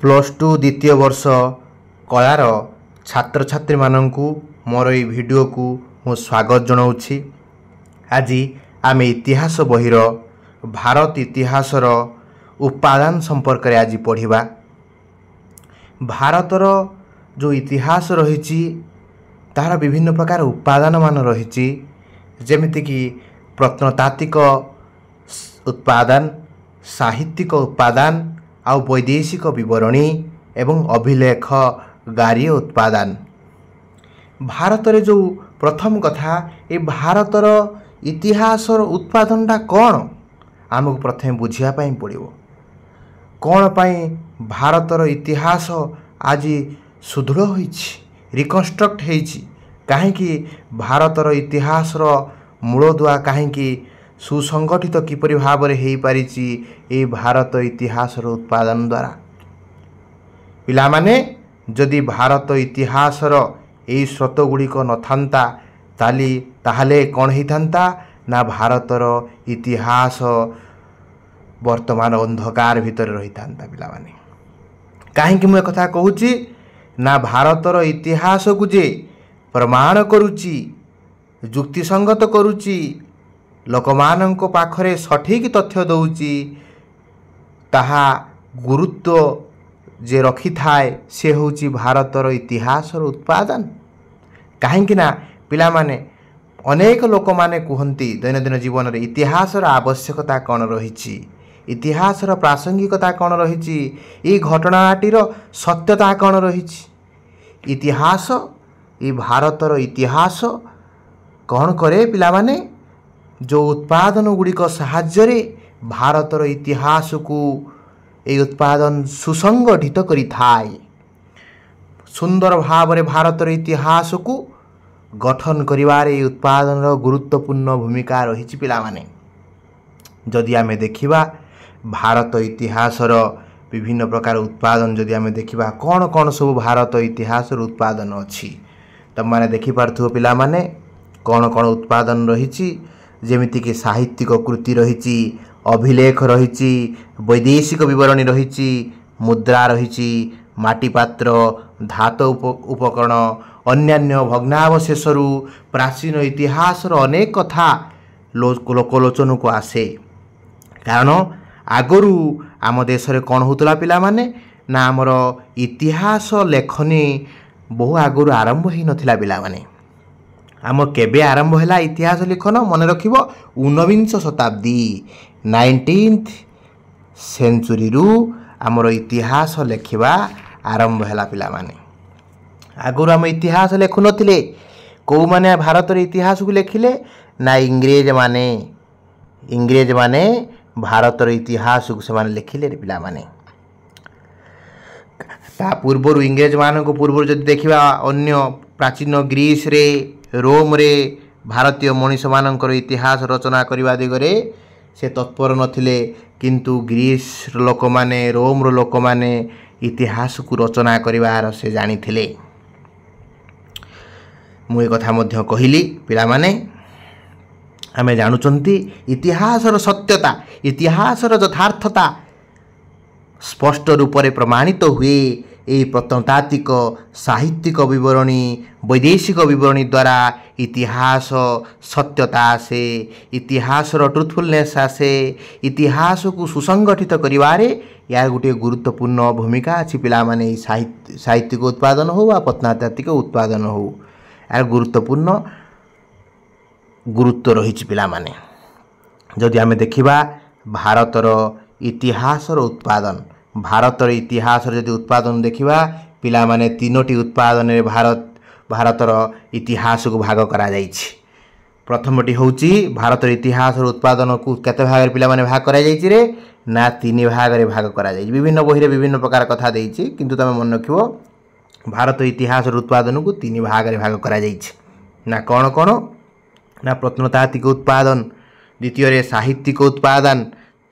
+2 द्वितीय वर्ष कलार छात्र छात्री माननकु मोर ए वीडियो को मु स्वागत जनाऊँगी। आज आम इतिहास बहिर भारत इतिहासर उपादान संपर्क में आज पढ़ा। भारतर जो इतिहास रही तार विभिन्न प्रकार उपादान मान रही, जेमितिक प्रत्नतात्विक उत्पादन, साहित्यिक उत्पादन आउ वैदेशिक विवरणी एवं अभिलेख गारी उत्पादन। भारत रे जो प्रथम कथा ये भारतर इतिहासर उत्पादनटा कौन आमको प्रथम बुझापी पड़ो। कौन पाई भारतर इतिहास आज सुदृढ़ होई रिकन्स्ट्रक्ट होईछि, कहीं भारतर इतिहासर मूलदुआ कहीं सुसंगठित किपरि भाव में हो पारिछि ए भारत इतिहासर उत्पादन द्वारा। पिला माने जदि भारत इतिहासर ए स्रोत गुड़िक नथांता ताहले कौन होता ना भारतर इतिहास वर्तमान अंधकार भितर रही था। पिला माने कहीं मुझे कथा कहूँ ना भारतर इतिहास को जे प्रमाण करुची, जुक्तिसंगत करुची, लोकमानंको पाखरे सठिक तथ्य दौची, ताहा गुरुत्व जे रखी थाए से होची भारतर इतिहासर उत्पादन। कहीं ना पिला माने अनेक लोक माने कहती दैनंदिन जीवन में इतिहासर आवश्यकता कौन रही, इतिहासर प्रासंगिकता कौन रही, ये घटनाटीर सत्यता कौन रही। इतिहास ये भारतर इतिहास कौन करे पिला माने जो उत्पादन गुड़िक साहाय्य भारतर इतिहास को ये उत्पादन सुसंगठित करि थाए। सुंदर भाव में भारतर इतिहास को गठन करिवारे उत्पादन गुरुत्वपूर्ण भूमिका रही। पिला माने जदि आमे देखिबा भारत इतिहासर विभिन्न प्रकार उत्पादन जदि आमे देखिबा कौन कौन सब भारत इतिहासर उत्पादन अच्छी तब माने देखि पार्थुव पिला माने कौन कौन उत्पादन रही, जेमितिक साहित्यिक कृति रही, अभिलेख रही, वैदेशिक विवरणी रही, मुद्रा रही, माटीपात्र, धातु उपकरण, अन्यान्य भग्नावशेषरू प्राचीन इतिहासर अनेक कथा लोकलोचन को आसे। कारण आगरू आम देश रे कौन होतला पिला माने ना आमर इतिहास लेखनी बहु आगरू आरंभ ही नथिला। पिला माने आम केबे आरंभ हैला इतिहास लेखन मन रखिबो 19 शताब्दी 19th सेंचुरी रु आमर इतिहास लेखिबा आरंभ हैला। पिला माने आगरू आम इतिहास लेखु नथिले। को माने भारतर इतिहास को लेखिले ना इंग्रेज माने भारतर इतिहास को से लिखिले रे पिला माने। ता पूर्वर इंग्रेज मान को पूर्वर जदि देखिबा अन्य प्राचीन ग्रीस रे रोम रे भारतीय मनीष मानकर इतिहास रचना करने दिगरे से तत्पर नथिले, किंतु ग्रीस लोक माने रोम रो लोक माने इतिहास को रचना करिवार से जानी थिले। मु ए कथा मध्य कहिली पिला माने आमे जानुचंती इतिहासर सत्यता, इतिहासर यथार्थता स्पष्ट रूप से प्रमाणित हुए ये प्रत्नतात्विक, साहित्यिक विवरणी, वैदेशिक विवरणी द्वारा इतिहास सत्यता आसे, इतिहासर ट्रुथफुलनेस आसे। इतिहास को सुसंगठित करिवारे यार गोटे गुरुत्वपूर्ण भूमिका अच्छी। पिला माने साहित्यिक उत्पादन हो वा प्रत्नतात्विक उत्पादन हो यार गुरुत्वपूर्ण गुरुत्व रही। पिला माने जदि आमे देखिबा भारतर इतिहासर उत्पादन, भारतर इतिहास जदि उत्पादन देखिबा पिला माने तीनोटी उत्पादन रे भारतर इतिहास को भाग करा जाइछि। प्रथमटी होउची भारतर इतिहासर उत्पादन को केते भाग रे पिला माने भाग करा जाइछि रे ना 3 भाग रे भाग करा जाइछि। विभिन्न बही रे विभिन्न प्रकार कथा देइछि, किंतु तमे मन रखिबो भारत इतिहासर उत्पादन को 3 भाग रे भाग करा जाइछि। ना कौन कौन ना प्रत्नतात्विक उत्पादन, द्वितीय रे साहित्यिक उत्पादन,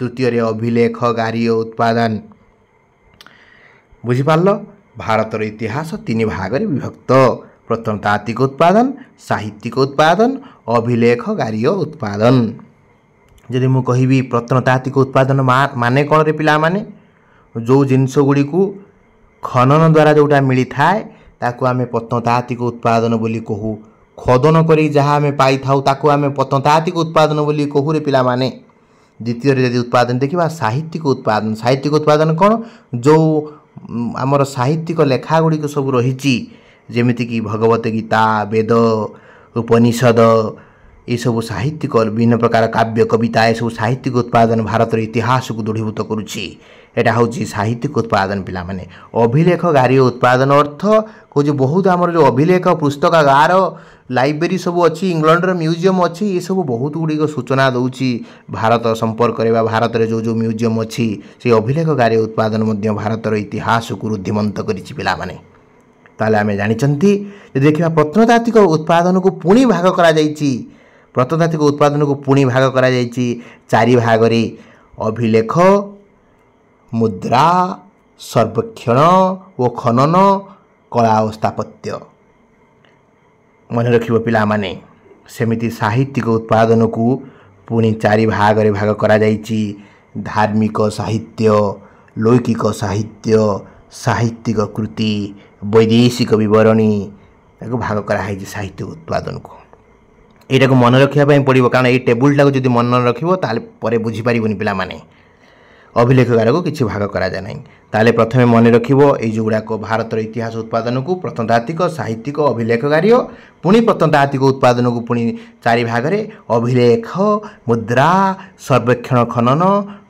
तृतीय रे अभिलेख गारी उत्पादन। बुझिपारल भारतर इतिहास 3 भाग रे विभक्त, प्रत्नतात्विक उत्पादन, साहित्यिक उत्पादन, अभिलेख गारी उत्पादन। जदि मु कहिबी प्रत्नतात्विक उत्पादन माने कौन रे पिला माने जो जिनस गुड़ी को खनन द्वारा जोटा मिली थाए ताकू आमे प्रत्नतात्विक उत्पादन बोली कहू खदन करी जहाँ आमे पाई थाउ ताकू आमे प्रत्नतात्विक उत्पादन बोली कहू रे पिला माने। द्वितीय यदि उत्पादन देखिबा साहित्यिक उत्पादन कौन जो आमर साहित्यिक लेखा गुड़ी सब रही जेमिति कि भगवत गीता वेद उपनिषद ये सब साहित्यिक विभिन्न प्रकार काव्य कविता ये सब साहित्यिक उत्पादन भारत इतिहास को दृढ़ीभूत करुच्ची। एटा हूँ साहित्यिक उत्पादन पिला माने। अभिलेखगारी उत्पादन अर्थ कौच बहुत आमर जो अभिलेख पुस्तकागार लाइब्रेरी सब अच्छी इंग्लैंड म्यूजियम अच्छी ये सब बहुत गुड़िक सूचना दूची भारत संपर्क भारत में जो जो म्यूजियम अच्छी से अभिलेखगारी उत्पादन भारत इतिहास को रुद्धिमंत करिछि पिला माने। ताले आमे जानिचंती देखिबा प्रत्नतात्विक उत्पादन को पुणी भाग करा जाइछि। प्रत्नतात्विक उत्पादन को पुणी भाग करा जाइछि चारि भाग रे अभिलेख मुद्रा सर्वेक्षण व खनन कला और स्थापत्य। मन रखिबो पिला माने सेमिति साहित्यिक उत्पादन को पुणी चारि भाग रे भाग करा जाइछि। धार्मिक साहित्य लौकिक साहित्य साहित्यिक कृति वैदेशिक विवरणी ताको भाग कराई साहित्य उत्पादन को। यहाँ को मन रखा पड़ो कारण ये टेबुलटा को जब मन रखिबो ताले परे बुझी पारिबोनी पिला माने। अभिलेखगार को किसी भाग करा जाए नहीं ताले प्रथमे मन रखिबो ए जो गुड़ाक भारत इतिहास उत्पादन को प्रत्नतात्विक साहित्यिक अभिलेखगारी पुणी प्रत्नतात्विक उत्पादन को पुणी चारि भाग रे अभिलेख मुद्रा सर्वेक्षण खनन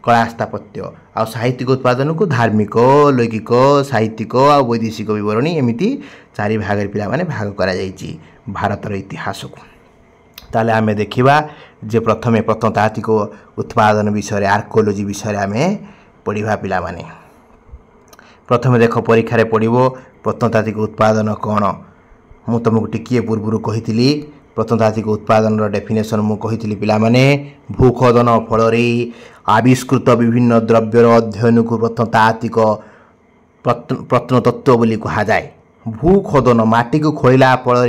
कला स्थापत्य आ साहित्यिक उत्पादन को धार्मिक लौकिक साहित्यिक आ वैदेशिक विवरणी एमती चारि भाग रे पिला माने भाग करा जाइछि भारत इतिहास को। ताले आमे देखिबा जे प्रथमे प्रत्नतात्विक उत्पादन विषय आर्कोलोजी विषय आमे पढ़िबा पिला माने। प्रथमे देख परीक्षा रे पढ़िबो प्रत्नतात्विक उत्पादन कौन। मु तुमको टिकिए पूर्व कही प्रत्नतात्विक उत्पादन डेफिनेशन मु कही पिला माने भूखोदन फल आविष्कृत विभिन्न द्रव्यर अध्ययन को प्रत्नतात्विक प्रत्नतत्व बोली कहा जाए। भूखोदन माटी को खोला फल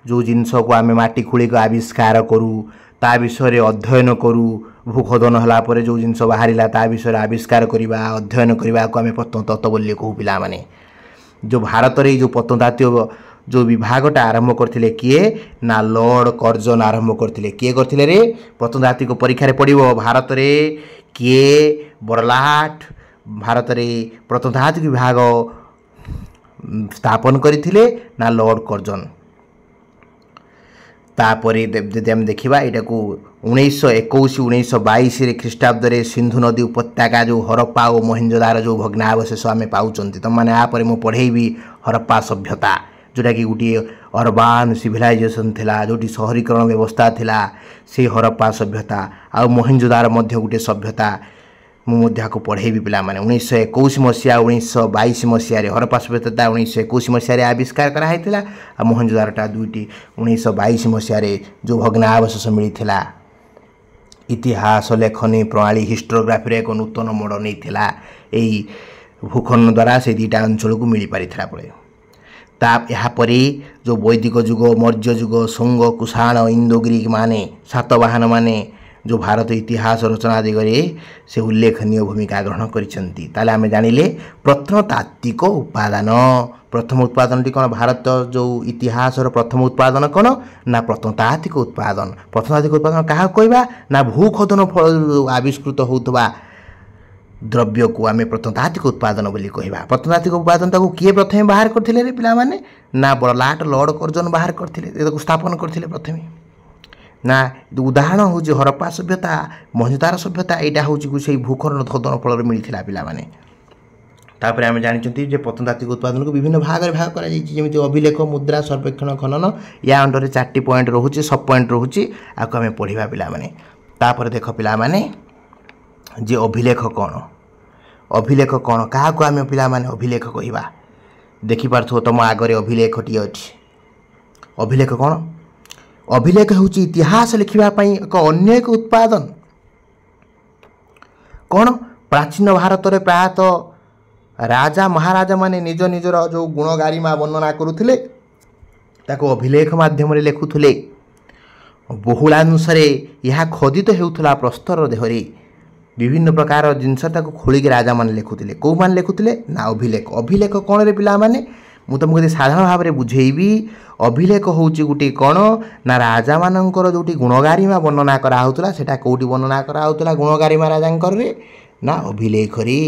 जो जिनस को आम माटी खोली को आविष्कार करूँ ता विषय अध्ययन करूँ भूखोदन है जो जिनस बाहर ता विषय आविष्कार करवा अध्ययन करने को आम प्रत्नतत्व बोली कहू पिला माने। जो भारत रे जो प्रत्नतात्विक जो विभागटा आरंभ करथिले किए ना लॉर्ड कर्जन आरंभ करथिले। किए करथिले रे प्रत्नतात्विक परीक्षा रे पड़िबो भारत रे किए बरलाट भारत रे प्रत्नतात्विक विभाग स्थापन करथिले ना लॉर्ड कर्जन। तापरे जदि आम देखा यहाँ को 1921 1922 रे ख्रीष्टाब्द रे सिंधु नदी उपत्यका जो हरप्पा और मोहेंजोदारो जो भग्नावशेष आम पाउचंती तुम मैंने यापर मुझे पढ़ेबी हरप्पा सभ्यता जोटा कि गोटे अर्बान सिविलाइजेशन थिला जोटी शहरीकरण व्यवस्था थिला से हरप्पा सभ्यता आ मोहेंजोदारो मध्य गोटे सभ्यता मुझे को पढ़ेबी पिला माने। 1921 मसीहा 1922 मसीह हरप्पा सभ्यता 1921 मसीह आविष्कार कराइला आ मोहेंजोदारोटा दुईटी 1922 मसीह जो भग्नावशेष मिलता। इतिहास लेखनी प्रणाली हिस्टोग्राफी एक नूतन मोड़ नहीं यही भूखनन द्वारा से दुईटा अंचल को मिल पारी पड़े। यापर जो वैदिक जुग मौर्य जुग शुंग कुषाण इंदो ग्रीक माने सातवाहन माने जो भारत इतिहास रचना दिगरे से उल्लेखनीय भूमिका ग्रहण करिसेंती। ताले आमे जानिले प्रत्नतात्विक उत्पादन प्रथम उत्पादन टी कौन भारत जो इतिहास प्रथम उत्पादन कौन ना प्रत्नतात्विक उत्पादन। प्रत्नतात्विक उत्पादन क्या कहवा ना भूखोदन फल आविष्कृत होता द्रव्य को आम प्रत्नतात्विक उत्पादन बोली कहवा। प्रत्नतात्विक उत्पादन ताको किए प्रथमे बाहर करथिले रे पिला माने ना बड़लाट लॉर्ड कर्जन बाहर करथिले स्थापन करथिले प्रथमे ना उदाहरण हूँ हरप्पा सभ्यता मोहेंजोदारो सभ्यता यहाँ हूँ से भूखनन खोदन फल मिलता पिला माने। तापर आम जानी प्रत्नतात्विक उत्पादन को विभिन्न भाग में भाग करमि अभिलेख मुद्रा सर्वेक्षण खनन या अंडर 4टी पॉइंट रोचे सब पॉइंट रोचे आपको आम पढ़ा पिला माने। तापर देख पिला माने जे अभिलेख कौन अभिलेख कौन क्या आम पिला माने अभिलेख कहवा देखिपार तुम आगे अभिलेखटी अच्छी। अभिलेख कौन अभिलेख हूँ इतिहास लिखापी एक अन्य एक उत्पादन कौन प्राचीन भारत में प्रायतः राजा महाराजा माने निज निजर जो गुण गारिमा वर्णना करुले ताको अभिलेख माध्यम लिखुले। बहुलांश यह खोदित होउथला प्रस्तर देहरे विभिन्न प्रकार जिनसटा खोलिक राजा मैंने लिखुले कौ मैंने लिखुले ना अभिलेख अभिलेख कौन रे पिला माने मु तुमको यदि साधारण भाव में बुझेबी अभिलेख हूँ गोटे कौन ना राजा मानकर जो गुणगारिमा वर्णना कराला सेटा कौटी वर्णना कराला गुणगारिमा राजा ना अभिलेख रे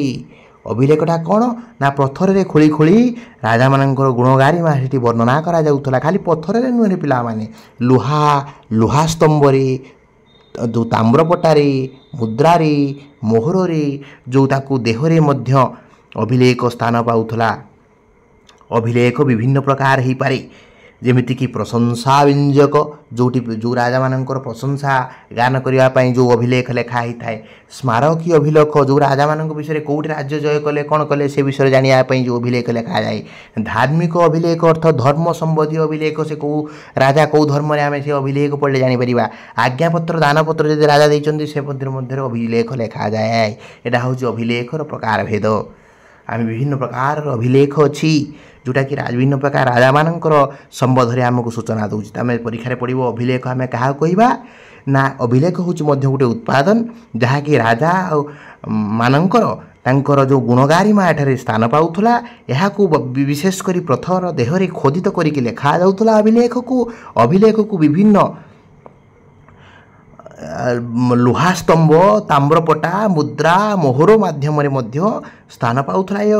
अभिलेखटा कौन ना पत्थर रे खोली खोली राजा मानकर गुणगारिमा से वर्णना करा खाली पत्थर रे नुहे पिला माने लुहा लुहा स्तंभरे जो ताम्रपटारे मुद्रारे मोहरे जो ताकू देहरे मध्य अभिलेख स्थान पाउथला अभिलेख विभिन्न प्रकार हो पारे जेमिति कि प्रशंसा व्यंजक जोटी जो राजा मानकर प्रशंसा गान करने जो अभिलेख लिखा ही थाए स्मारकी अभिलेख जो राजा मान विषय कौटी राज्य जय कले कौन कले से विषय जानापी जो अभिलेख लिखा जाए धार्मिक अभिलेख अर्थ धर्म संबंधी अभिलेख से कौ राजा कौ धर्म आम से अभिलेख पढ़ले जापर आज्ञापत्र दानपत्र जब राजा देते से मध्य अभिलेख लिखा जाए यहाँ हूँ अभिलेखर प्रकार भेद आम विभिन्न प्रकार अभिलेख अच्छी जोटा कि विभिन्न प्रकार राजा मानकर संबंध आमको सूचना दूसरी आम परीक्षा पड़ो अभिलेख आम क्या कहवा ना अभिलेख हूँ गोटे उत्पादन जहाँकि राजा मानकर तांकर जो गुणगारिमा एठारे स्थान पाउथला याकू विशेषकर पत्थर देहरे खोदित करके लेखा जाउथला अभिलेख को विभिन्न लुहा स्तंभ ताम्रपटा मुद्रा मोहर माध्यम स्थान पाउथला ये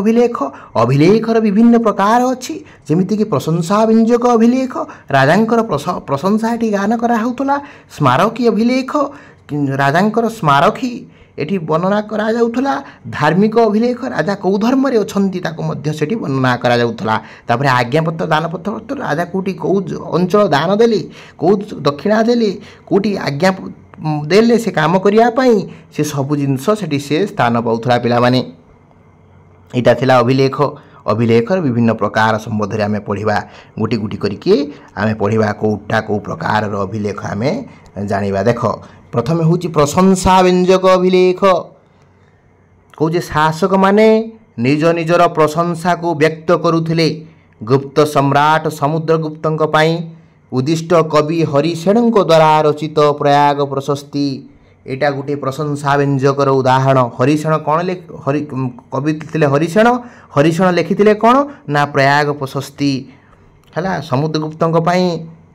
अभिलेखर विभिन्न प्रकार अच्छी जमीती कि प्रशंसा व्यंजक अभिलेख राजांकर प्रशंसा ये गान कराला स्मारकी अभिलेख राजांकर स्मारकी एटी वर्णना करा जाउथला धार्मिक अभिलेख राजा कौ धर्म रे अछंती ताको मध्य सेठी वर्णना करा जाउथला तापर आज्ञापत्र दानपत्र राजा कोटी कौ अंचल दान देले कौ दक्षिणा देले कोटी आज्ञा देले से काम करिया पई से सब जिनस सेठी से स्थान पाउथला पिला माने इटा थिला अभिलेख अभिलेखर विभिन्न प्रकार संबंध आम पढ़ा गोटी गोटी करके आम पढ़ा कौटा कौ प्रकार अभिलेख आम जानिबा देख प्रथम हूँ प्रशंसा व्यंजक अभिलेख कौजे शासक माने निज निजर प्रशंसा को व्यक्त करुथिले गुप्त सम्राट समुद्रगुप्तंक पई उद्दिष्ट कवि हरिसेन द्वारा रचित प्रयाग प्रशस्ति एटा गोटे प्रशंसा व्यंजकर उदाहरण हरिसेन कौन कवि थे हरिसेन लिखिथिले कौन ना प्रयाग प्रशस्ति है समुद्रगुप्तंक पई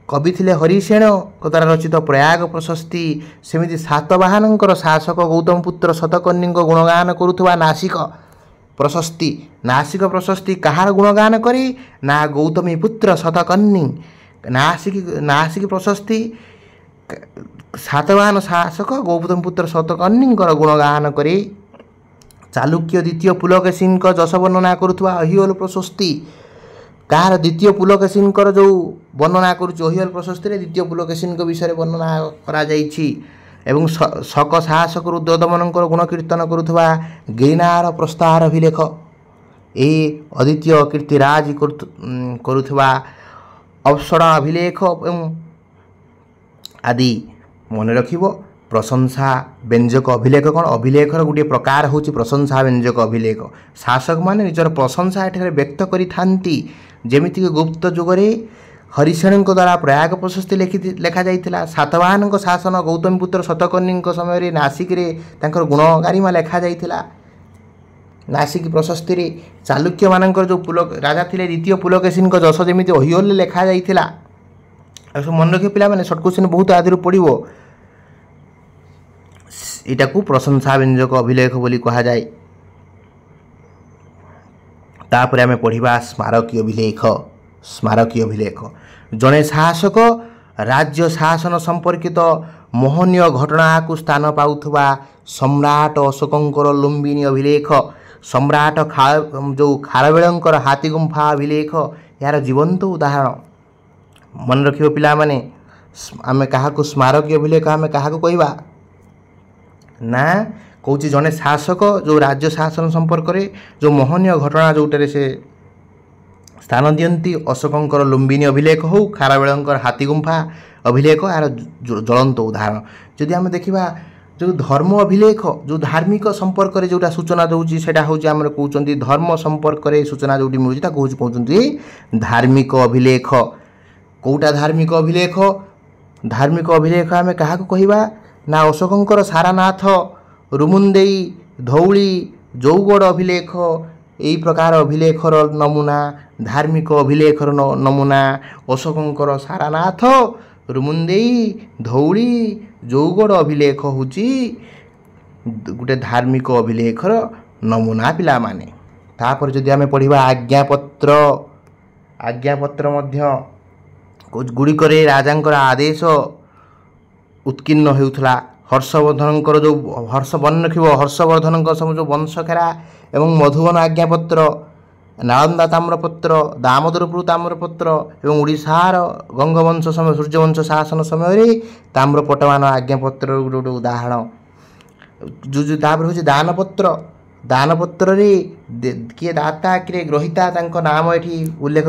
कवि थे हरिसेन द्वारा रचित प्रयाग प्रशस्ति सेमिति सातवाहनंकर शासक गौतम पुत्र शतकर्णी गुणगान करुवा नासिक प्रशस्ति कहार गुणगान करे ना गौतमी पुत्र शतकर्णी नासिक प्रशस्ति सातवाहन शासक गौतम पुत्र शतकर्णी गुणगान करे चालुक्य द्वितीय पुलकेशी जश वर्णना करुवा अहिओल प्रशस्ति कहार द्वितीय पुलकेशीकर जो वर्णना करुहियल प्रशस्ति द्वितीय द्वितीय पुलकेशी विषय वर्णना करा एवं शक साहसक रुद्रदमनकर गुण कीर्तन करुवा गिरिनार प्रस्तार अभिलेख ए अद्वितीय कीर्तिराज करुवा अप्सरा अभिलेख आदि मन रखिबो प्रशंसा व्यंजक अभिलेख कौन अभिलेखर गोटे प्रकार हूँ प्रशंसा व्यंजक अभिलेख शासक माने निजर प्रशंसा एठारे व्यक्त करि थांती जेमिति गुप्त जुगरे हरिसेन द्वारा प्रयाग प्रशस्ति लेखा जाइथिला सातवाहन शासन गौतम पुत्र शतकर्णी समय नासिक रे तांकर गुणगारिमा लेखा जाइथिला नासिक प्रशस्ति रे चालुक्य मानकर जो राजा थिले द्वितीय पुलकेशी जश जेमिति अहिओल लेखा जाइथिला मन रखिए पिला माने शॉर्ट क्वेश्चन बहुत आदि पड़ो इटा को प्रशंसा व्यंजक अभिलेख बोली कहा जाए तापर आम पढ़ा स्मारकी अभिलेख जड़े शासक राज्य शासन संपर्कित मोहनीय घटना को स्थान पाउथवा सम्राट अशोकंकर लुम्बिनी अभिलेख सम्राट जो खारवेलंकर हाथी गुंफा अभिलेख यार जीवंत उदाहरण मन रखियो पिला माने आम क्या स्मारकी अभिलेख आम क्या कहवा ना कौच जड़े शासक जो राज्य शासन संपर्क में जो मोहनीय घटना जोटे से स्थान दियंती अशोकंकर लुम्बिनी अभिलेख हो खारवेलंकर हाथी गुंफा अभिलेख यार ज्वलंत उदाहरण जदि आम देखा जो धर्म अभिलेख जो धार्मिक संपर्क में जोटा सूचना दूसरी से हूँ कहते धर्म संपर्क में सूचना जो मिलूँ कहते धार्मिक अभिलेख कौटा धार्मिक अभिलेख आम क्या कहवा ना अशोकंकर सारानाथ ରୁମୁନ୍ଦେଇ, ଧଉଳି, ଜଉଗଡ଼ ଅଭିଲେଖ ଏହି ପ୍ରକାର ଅଭିଲେଖର ନମୁନା, ଧାର୍ମିକ ଅଭିଲେଖର ନମୁନା ଅଶୋକଙ୍କର ସାରନାଥ, ରୁମୁନ୍ଦେଇ, ଧଉଳି, ଜଉଗଡ଼ ଅଭିଲେଖ ହେଉଛି ଗୋଟେ ଧାର୍ମିକ ଅଭିଲେଖର ନମୁନା ପିଲାମାନେ। ତାପରେ ଯଦି ଆମେ ପଢ଼ିବା ଆଜ୍ଞାପତ୍ର, ଆଜ୍ଞାପତ୍ର ମଧ୍ୟ ଗୁଡ଼ିକରେ ରାଜାଙ୍କର ଆଦେଶ ଉତ୍କୀର୍ଣ୍ଣ ହେଉଥିଲା। ହର୍ଷବର୍ଦ୍ଧନଙ୍କର ଯେଉଁ ହର୍ଷବର୍ଦ୍ଧନଙ୍କ ସବୁ ଯେଉଁ ବଂଶଖେରା ଏବଂ ମଧୁବନ ଆଜ୍ଞାପତ୍ର, ନାଳନ୍ଦା ତାମ୍ରପତ୍ର, ଦାମୋଦରପୁର ତାମ୍ରପତ୍ର ଏବଂ ଓଡ଼ିଶାର ଗଙ୍ଗବଂଶ ସମୟ ସୂର୍ଯ୍ୟବଂଶ ଶାସନ ସମୟରେ ତାମ୍ରପଟମାନ ଆଜ୍ଞାପତ୍ରର ଗୋଟେ ଉଦାହରଣ। ତାପରେ ହେଉଛି ଦାନପତ୍ର। ଦାନପତ୍ରରେ କିଏ ଦାତା କିଏ ଗ୍ରହିତା ତାଙ୍କ ନାମ ଏଠି ଉଲ୍ଲେଖ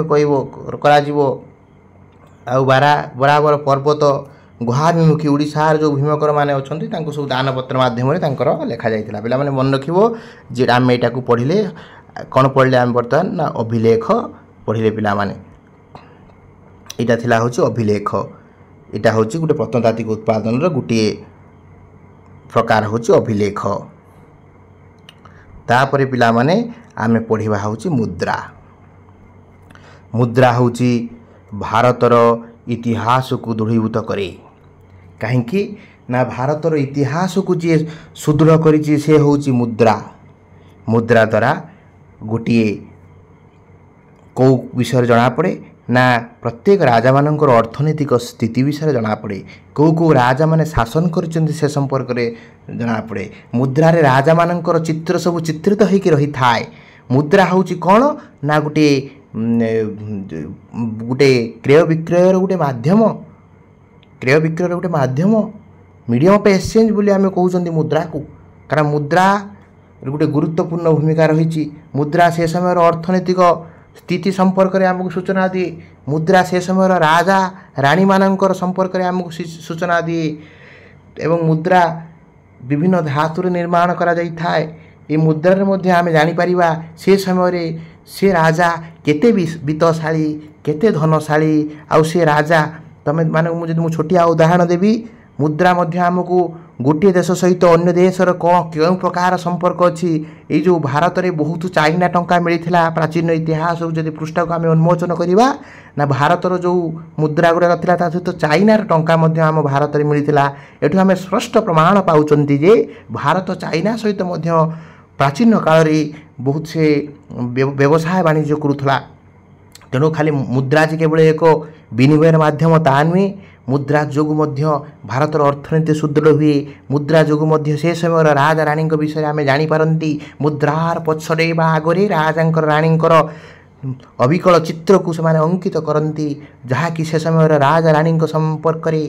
କରାଯିବ। ଆଉ ବରାବର ପର୍ବତ ଗୁହାଭିମୁଖୀ ଓଡ଼ିଶାର ଯେଉଁ ଭୀମକରମାନେ ଅଛନ୍ତି ତାଙ୍କୁ ସବୁ ଦାନପତ୍ର ମାଧ୍ୟମରେ ତାଙ୍କର ଲେଖାଯାଇଥିଲା। ପିଲାମାନେ ମନେ ରଖିବ ଯେ ଆମେ ଏଇଟାକୁ ପଢ଼ିଲେ କ'ଣ ପଢ଼ିଲେ ଆମେ ବର୍ତ୍ତମାନ ନା ଅଭିଲେଖ ପଢ଼ିଲେ ପିଲାମାନେ। ଏଇଟା ଥିଲା ହେଉଛି ଅଭିଲେଖ। ଏଇଟା ହେଉଛି ଗୋଟେ ପ୍ରତ୍ନତାତ୍ତ୍ୱିକ ଉତ୍ପାଦନର ଗୋଟିଏ ପ୍ରକାର ହେଉଛି ଅଭିଲେଖ। ତାପରେ ପିଲାମାନେ ଆମେ ପଢ଼ିବା ହେଉଛି ମୁଦ୍ରା। ମୁଦ୍ରା ହେଉଛି ଭାରତର ଇତିହାସକୁ ଦୃଢ଼ୀଭୂତ କରେ। କାହିଁକି ନା ଭାରତର ଇତିହାସକୁ ଯିଏ ସୁଦୃଢ଼ କରିଛି ସେ ହେଉଛି ମୁଦ୍ରା। ମୁଦ୍ରା ଦ୍ୱାରା ଗୋଟିଏ କେଉଁ ବିଷୟରେ ଜଣାପଡ଼େ ନା ପ୍ରତ୍ୟେକ ରାଜାମାନଙ୍କର ଅର୍ଥନୈତିକ ସ୍ଥିତି ବିଷୟରେ ଜଣାପଡ଼େ। କେଉଁ ରାଜାମାନେ ଶାସନ କରିଛନ୍ତି ସେ ସମ୍ପର୍କରେ ଜଣାପଡ଼େ। ମୁଦ୍ରାରେ ରାଜାମାନଙ୍କର ଚିତ୍ର ସବୁ ଚିତ୍ରିତ ହୋଇକି ରହିଥାଏ। ମୁଦ୍ରା ହେଉଛି କ'ଣ ନା ଗୋଟିଏ କ୍ରୟ ବିକ୍ରୟର ଗୋଟେ ମାଧ୍ୟମ। କ୍ରୟ ବିକ୍ରୟର ଗୋଟେ ମାଧ୍ୟମ, ମିଡ଼ିୟମ୍ ଅଫ୍ ଏକ୍ସଚେଞ୍ଜ ବୋଲି ଆମେ କହୁଛନ୍ତି ମୁଦ୍ରାକୁ। କାରଣ ମୁଦ୍ରା ଗୋଟେ ଗୁରୁତ୍ୱପୂର୍ଣ୍ଣ ଭୂମିକା ରହିଛି। ମୁଦ୍ରା ସେ ସମୟର ଅର୍ଥନୈତିକ ସ୍ଥିତି ସମ୍ପର୍କରେ ଆମକୁ ସୂଚନା ଦିଏ। ମୁଦ୍ରା ସେ ସମୟର ରାଜା ରାଣୀମାନଙ୍କର ସମ୍ପର୍କରେ ଆମକୁ ସୂଚନା ଦିଏ। ଏବଂ ମୁଦ୍ରା ବିଭିନ୍ନ ଧାତୁରେ ନିର୍ମାଣ କରାଯାଇଥାଏ। ଏ ମୁଦ୍ରାରେ ମଧ୍ୟ ଆମେ ଜାଣିପାରିବା ସେ ସମୟରେ ସେ ରାଜା କେତେ ବିତ୍ତଶାଳୀ, କେତେ ଧନଶାଳୀ। ଆଉ ସେ ରାଜା ଯଦି ମୁଁ ଛୋଟିଆ ଉଦାହରଣ ଦେବି, ମୁଦ୍ରା ମଧ୍ୟ ଆମକୁ ଗୋଟିଏ ଦେଶ ସହିତ ଅନ୍ୟ ଦେଶର କେଉଁ ପ୍ରକାର ସମ୍ପର୍କ ଅଛି। ଏଇ ଯେଉଁ ଭାରତରେ ବହୁତ ଚାଇନା ଟଙ୍କା ମିଳିଥିଲା, ପ୍ରାଚୀନ ଇତିହାସକୁ ଯଦି ପୃଷ୍ଠାକୁ ଆମେ ଉନ୍ମୋଚନ କରିବା ନା ଭାରତର ଯେଉଁ ମୁଦ୍ରା ଗୁଡ଼ାକ ଥିଲା ତା ସହିତ ଚାଇନାର ଟଙ୍କା ମଧ୍ୟ ଆମ ଭାରତରେ ମିଳିଥିଲା। ଏଠୁ ଆମେ ସ୍ପଷ୍ଟ ପ୍ରମାଣ ପାଉଛନ୍ତି ଯେ ଭାରତ ଚାଇନା ସହିତ ମଧ୍ୟ ପ୍ରାଚୀନ କାଳରେ ବହୁତ ସେ ବ୍ୟବସାୟ ବାଣିଜ୍ୟ କରୁଥିଲା। ତେଣୁ ଖାଲି ମୁଦ୍ରା ଯେ କେବଳ ଏକ ବିନିମୟର ମାଧ୍ୟମ ତାହା ନୁହେଁ। ମୁଦ୍ରା ଯୋଗୁଁ ମଧ୍ୟ ଭାରତର ଅର୍ଥନୀତି ସୁଦୃଢ଼ ହୁଏ। ମୁଦ୍ରା ଯୋଗୁଁ ମଧ୍ୟ ସେ ସମୟର ରାଜା ରାଣୀଙ୍କ ବିଷୟରେ ଆମେ ଜାଣିପାରନ୍ତି। ମୁଦ୍ରାର ପଛରେ ବା ଆଗରେ ରାଜାଙ୍କର ରାଣୀଙ୍କର ଅବିକଳ ଚିତ୍ରକୁ ସେମାନେ ଅଙ୍କିତ କରନ୍ତି, ଯାହାକି ସେ ସମୟର ରାଜା ରାଣୀଙ୍କ ସମ୍ପର୍କରେ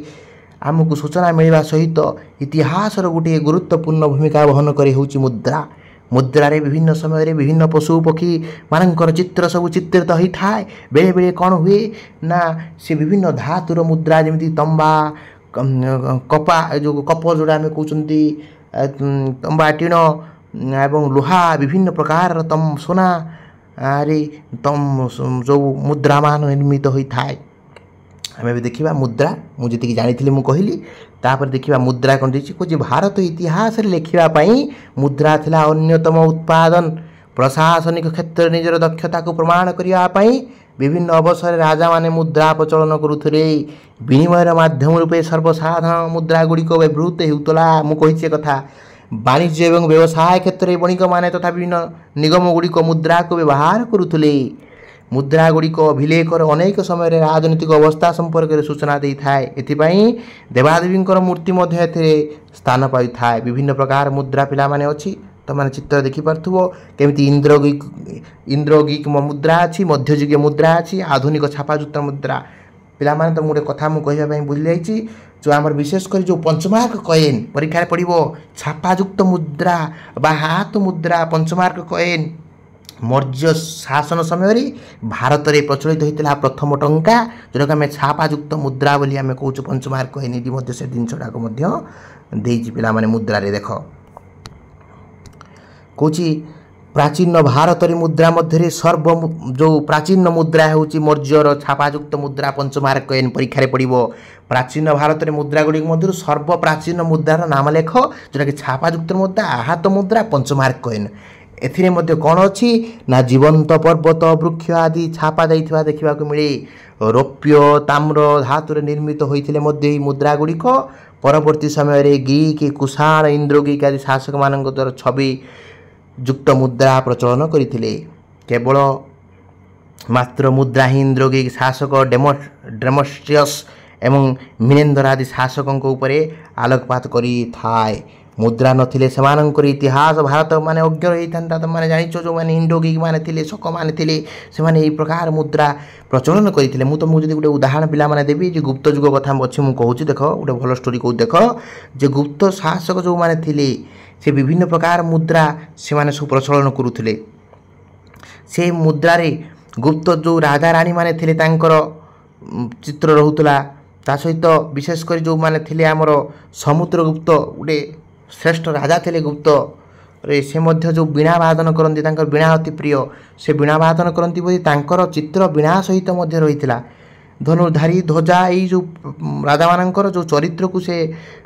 ଆମକୁ ସୂଚନା ମିଳିବା ସହିତ ଇତିହାସର ଗୋଟିଏ ଗୁରୁତ୍ୱପୂର୍ଣ୍ଣ ଭୂମିକା ବହନ କରି ହେଉଛି ମୁଦ୍ରା। ମୁଦ୍ରାରେ ବିଭିନ୍ନ ସମୟରେ ବିଭିନ୍ନ ପଶୁ ପକ୍ଷୀ ମାନଙ୍କର ଚିତ୍ର ସବୁ ଚିତ୍ରିତ ହୋଇଥାଏ। ବେଳେବେଳେ କ'ଣ ହୁଏ ନା ସେ ବିଭିନ୍ନ ଧାତୁର ମୁଦ୍ରା ଯେମିତି ତମ୍ବା, କପା, ଯେଉଁ କପ ଯେଉଁଟା ଆମେ କହୁଛନ୍ତି, ତମ୍ବା, ଟିଣ ଏବଂ ଲୁହା, ବିଭିନ୍ନ ପ୍ରକାରର ସୁନାରେ ଯେଉଁ ମୁଦ୍ରାମାନ ନିର୍ମିତ ହୋଇଥାଏ। ଆମେ ଏବେ ଦେଖିବା ମୁଦ୍ରା। ମୁଁ ଯେତିକି ଜାଣିଥିଲି ମୁଁ କହିଲି। ତାପରେ ଦେଖିବା ମୁଦ୍ରା କ'ଣ ଦେଇଛି। କହୁଛି ଭାରତ ଇତିହାସରେ ଲେଖିବା ପାଇଁ ମୁଦ୍ରା ଥିଲା ଅନ୍ୟତମ ଉତ୍ପାଦନ। ପ୍ରଶାସନିକ କ୍ଷେତ୍ରରେ ନିଜର ଦକ୍ଷତାକୁ ପ୍ରମାଣ କରିବା ପାଇଁ ବିଭିନ୍ନ ଅବସରରେ ରାଜାମାନେ ମୁଦ୍ରା ପ୍ରଚଳନ କରୁଥିଲେ। ବିନିମୟର ମାଧ୍ୟମ ରୂପେ ସର୍ବସାଧାରଣ ମୁଦ୍ରା ଗୁଡ଼ିକ ବ୍ୟବହୃତ ହେଉଥିଲା। ମୁଁ କହିଛି କଥା। ବାଣିଜ୍ୟ ଏବଂ ବ୍ୟବସାୟ କ୍ଷେତ୍ରରେ ବଣିକମାନେ ତଥା ବିଭିନ୍ନ ନିଗମ ଗୁଡ଼ିକ ମୁଦ୍ରାକୁ ବ୍ୟବହାର କରୁଥିଲେ। ମୁଦ୍ରା ଗୁଡ଼ିକ ଅଭିଲେଖର ଅନେକ ସମୟରେ ରାଜନୈତିକ ଅବସ୍ଥା ସମ୍ପର୍କରେ ସୂଚନା ଦେଇଥାଏ। ଏଥିପାଇଁ ଦେବାଦେବୀଙ୍କର ମୂର୍ତ୍ତି ମଧ୍ୟ ଏଥିରେ ସ୍ଥାନ ପାଇଥାଏ। ବିଭିନ୍ନ ପ୍ରକାର ମୁଦ୍ରା ପିଲାମାନେ ଅଛି, ତୁମମାନେ ଚିତ୍ର ଦେଖିପାରୁଥିବ। କେମିତି ଇନ୍ଦ୍ରଗିକ ମୁଦ୍ରା ଅଛି, ମଧ୍ୟଯୁଗୀୟ ମୁଦ୍ରା ଅଛି, ଆଧୁନିକ ଛାପାଯୁକ୍ତ ମୁଦ୍ରା। ପିଲାମାନେ ତ ଗୋଟେ କଥା ମୁଁ କହିବା ପାଇଁ ଭୁଲି ଯାଇଛି। ଯେଉଁ ଆମର ବିଶେଷ କରି ଯେଉଁ ପଞ୍ଚମାର୍କ କଏନ୍ ପରୀକ୍ଷାରେ ପଡ଼ିବ, ଛାପାଯୁକ୍ତ ମୁଦ୍ରା ବା ହାତ ମୁଦ୍ରା, ପଞ୍ଚମାର୍କ କଏନ୍ ମୌର୍ଯ୍ୟ ଶାସନ ସମୟରେ ଭାରତରେ ପ୍ରଚଳିତ ହୋଇଥିଲା ପ୍ରଥମ ଟଙ୍କା, ଯେଉଁଟାକୁ ଆମେ ଛାପାଯୁକ୍ତ ମୁଦ୍ରା ବୋଲି ଆମେ କହୁଛୁ। ପଞ୍ଚମାର୍କ କଏନ୍ ଏଠି ମଧ୍ୟ ସେ ଜିନିଷଟାକୁ ମଧ୍ୟ ଦେଇଛି ପିଲାମାନେ। ମୁଦ୍ରାରେ ଦେଖ କହୁଛି प्राचीन भारत मुद्रा मध्य सर्व जो प्राचीन मुद्रा हूँ मौर्यर छापायुक्त मुद्रा पंचमार्क कॉइन परीक्षा पड़ो। प्राचीन भारत मुद्रा गुड़ी मध्य सर्व प्राचीन मुद्रार नाम लेख जोटा कि छापायुक्त मुद्रा आहत मुद्रा पंचमार्क कॉइन। एथिरे मध्य कौन अच्छी ना जीवंत पर्वत वृक्ष आदि छापा जाइथिबा देखा मिले। रौप्य ताम्र धातु निर्मित होते मुद्रा गुड़िक परवर्ती समय ग्रीक कुषाण इंद्रगिक आदि शासक मान द्वारा छवि युक्त मुद्रा प्रचलन करथिले। केवल मात्र मुद्रा ही इंद्रगिक शासक डेमोस्ट्रियस एवं मिनेंदर आदि शासकों उपरे आलोकपात करी थाए। मुद्रा नथिले सेमानंकर इतिहास भारत माने अज्ञ रही था। तो माने जानिचो जो माने इंडोगिक माने थिले शक माने थिले से माने एई प्रकार मुद्रा प्रचलन करथिले। मु तुमको जदि गोटे उदाहरण पिला माने देबी जे गुप्त युग कथा अछि मु कहूची देख गोटे भल स्टोरी कहू देख जे गुप्त शासक जो माने थिले से विभिन्न प्रकार मुद्रा से माने सब प्रचलन करुथिले। से मुद्रारे गुप्त जो राजा रानी माने थिले तांकर चित्र रहुतला। ता सहित विशेषकर जो माने थिले हमर समुद्रगुप्त गोटे श्रेष्ठ राजा थिले गुप्त रे से मध्य जो वीणा वादन करती तांकर वीणा अति प्रिय से वीणा वादन करती बोली तांकर चित्र वीणा सहित मध्य रहीथिला। धनुर्धारी ध्वजा यही जो राजा मानकर जो चरित्र को से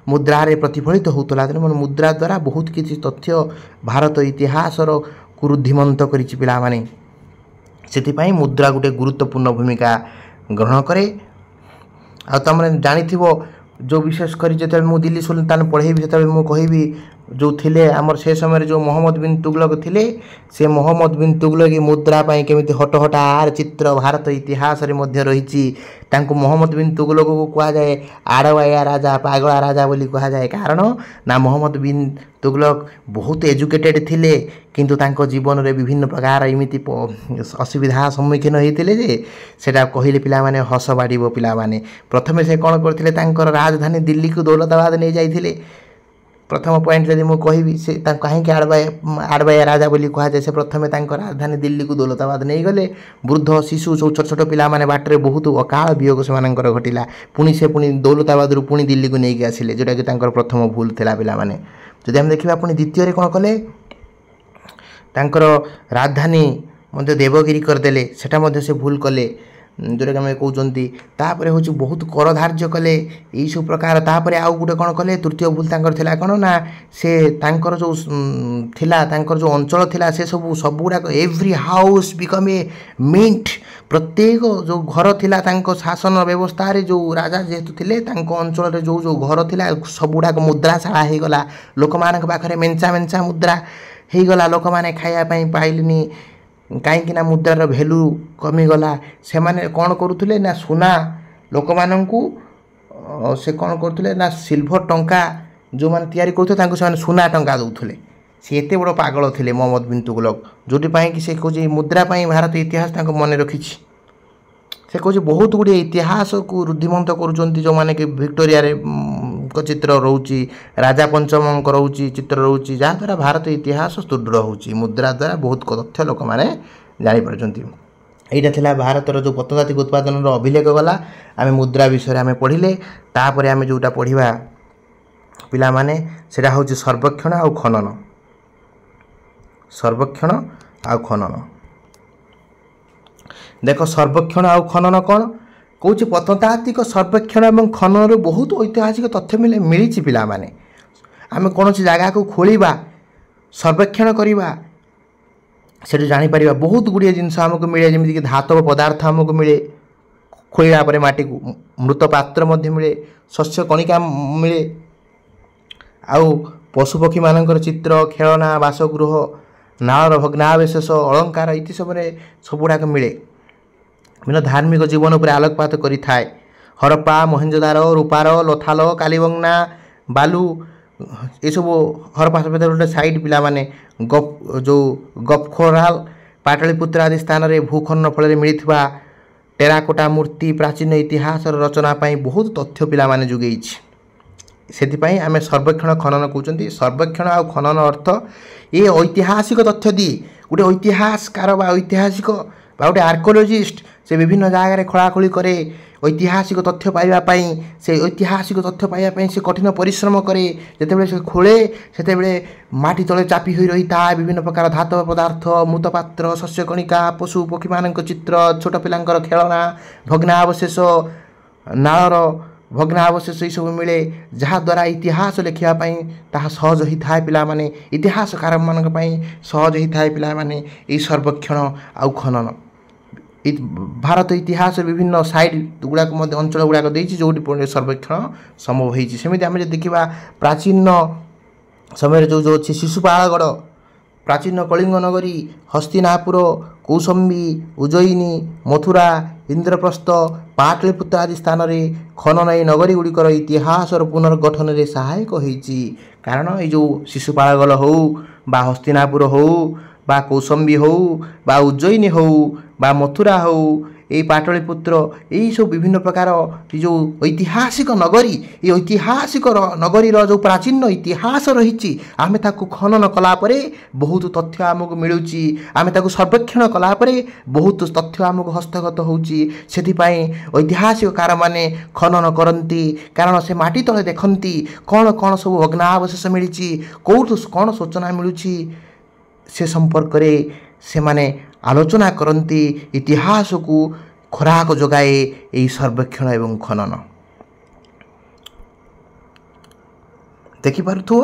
मुद्रा रे प्रतिफलित होता। तेणु मुद्रा द्वारा बहुत किसी तथ्य भारत इतिहास रुद्धिमंत करिछि पिला माने। सेथिपाई मुद्रा गोटे गुरुत्वपूर्ण भूमिका ग्रहण करे। आ तुमने जानिथिबो जो विशेषकर जो मु दिल्ली सुल्तान पढ़ेबी जो मु कहबी जो थिले आमर से समय जो मोहम्मद बिन तुगलक थिले से मोहम्मद बिन तुगलक मुद्रा पाई केमिति हटहटार चित्र भारत इतिहास रे मध्य रहिछि। तांको मोहम्मद बिन तुगलक को कहा जाए आड़वाया राजा पागला राजा बोली कहा जाए। कारण ना मोहम्मद बिन तुगलक बहुत एजुकेटेड थिले किंतु तांको जीवन रे विभिन्न प्रकार एमिति असुविधा सम्मुखीन होइतिले जे सेटा कहिले पिला माने हस बाड़ीबो पिला माने। प्रथमे से कोन करथिले तांकर राजधानी दिल्ली को दौलताबाद नै जाइथिले। प्रथम पॉइंट जदि मु कहबी से कहीं आड़वाया राजा बोली कहा जाए से प्रथमे तांकर राजधानी दिल्ली को दौलताबाद नहीं गले। वृद्ध शिशु जो छोट छोट पिला माने बाटरे बहुत अकाल वियोग से घटिला। पुणी से पुणी दौलताबाद रु पुणी दिल्ली को नहीं आसिले जोटा कि तांकर प्रथम भूल थिला पिला माने। जदि हम देखिबा पुणी द्वितीय रे कोन कले तांकर राजधानी मध्य देवगिरी करदेले सेटा मध्य से भूल कले जोटा कि आम कहते। तापर हूँ बहुत कर धार्य कले यही सब प्रकार। तापर आउ गोटे कौन कले तृतीय भूल तांकर थिला कौन ना से तांकर जो थिला तांकर जो अंचल थिला से सब गुड़ाक every house become a mint. प्रत्येक जो घर थिला तांको शासन व्यवस्था रे जो राजा जेहेतु थिले तांको अंचल रे जो जो घर थिला सब गुड़ाक मुद्राशाला हो गला। लोक मान पाखरे मेंचा मेंचा मुद्रा हो गला। लोक माने खाया पई पाइलिनी कहीं मुद्रार भैल्यू कमीगला। से माने कौन करुले ना सुना लोक मानू से कौन करुले ना सिल्भर टंका जो मैंने तैयारी करुले से सुना टंका दौले। सी एत बड़ पागल थे मोहम्मद बिन तुगलक जोपाई कि से कहे मुद्रा भारत इतिहास मन रखी। से कहे बहुत गुड़े इतिहास को रुद्धिमंत करुँच जो मैंने कि विक्टोरिया चित्र रोचे राजा पंचम रोचे चित्र रोचे जहाँद्वारा भारत इतिहास सुदृढ़ होची। मुद्रा द्वारा बहुत तथ्य लोक मैंने जापी। यहाँ था भारतर जो प्रत्नतात्विक उत्पादन अभिलेख गला। आम मुद्रा विषय आम पढ़ले तापर आम जोटा पढ़ा पिला माने सेटा हूँ सर्वेक्षण आउ खनन। सर्वेक्षण आउ खनन देख सर्वेक्षण आउ खनन कौन कौच प्रत्नतात्विक सर्वेक्षण और खनन बहुत ऐतिहासिक तथ्य मिली पिला माने। आम कौन जगह को खोलिबा सर्वेक्षण करवा से जापर बहुत गुड़िया जिनस आमको मिले जमीक धातव पदार्थ आमको मिले। खोलिया पर माटी को मृत पात्र मिले शस्य कणिका मिले। आउ पशुपक्षी मानकर चित्र खेलना बासगृह नालर भग्नावशेष अलंकार इति सब गुड़ाक मिले। विभिन्न धार्मिक जीवन पर आलोकपात करिथाए। हरप्पा मोहेंजोदारो रूपार लोथाल कालीबंगना बालू ये सब हरप्पा सभ्यता गोटे साइड पिला माने जो गफखोराल पाटलिपुत्र आदि स्थान में भूखनन फल मिलता टेराकोटा मूर्ति प्राचीन इतिहास रचना बहुत तथ्य पिला माने जुगेई। से आम सर्वेक्षण खनन कहते। सर्वेक्षण आ खनन अर्थ ये ऐतिहासिक तथ्य दी गोटे ऐतिहासकार ऐतिहासिक गोटे आर्कोलोजिस्ट से विभिन्न जगार खोलाखोली करे ऐतिहासिक तथ्य पाइबापी से ऐतिहासिक तथ्य पाइबापी से कठिन परिश्रम करे जिते से खोले से माटी तले चापी हो रही था विभिन्न प्रकार धातव पदार्थ मृतपात्र शस्य कणिका पशु पक्षी मान चित्र छोट पिलांकर खेलना भग्नावशेष नालर भग्नावशेष सब मिले जहाद्वारा इतिहास लिखापी ताहा सहज होता है पिला माने इतिहासकार मान सहज होता है पिला माने यही सर्वेक्षण आउ खनन भारत इतिहास विभिन्न साइड गुड़ाक अंचल गुड़ाक जो सर्वेक्षण संभव होती आम देखा प्राचीन समय जो जो अच्छी शिशुपालगढ़ प्राचीन कलिंग नगरी हस्तिनापुर कौशंबी उज्जयिनी मथुरा इंद्रप्रस्थ पाटलिपुत्र आदि स्थान में खनन ये नगरी गुड़िकर इतिहास और पुनर्गठन में सहायक होती कारण ये जो शिशुपालगढ़ हो बा हस्तिनापुर हो बा कौशंबी हो बा उज्जयिनी हो बा मथुरा हो ये पाटलिपुत्र यही सब विभिन्न प्रकार जो ऐतिहासिक नगरी ये ऐतिहासिक नगरीर जो प्राचीन इतिहास रही आम ताकू खनन कलापर बहुत तथ्य आमको मिलूँ आम ताकू सर्वेक्षण कलापर बहुत तथ्य आमको हस्तगत होती ऐतिहासिककार मैंने खनन करती कारण से माटी तले देखती कौन कौन सब भग्नावशेष मिली कौटू कौन सूचना मिलूँ से संपर्क से माने आलोचना करती इतिहास को खोराक जगाए यही सर्वेक्षण एवं खनन देखिपु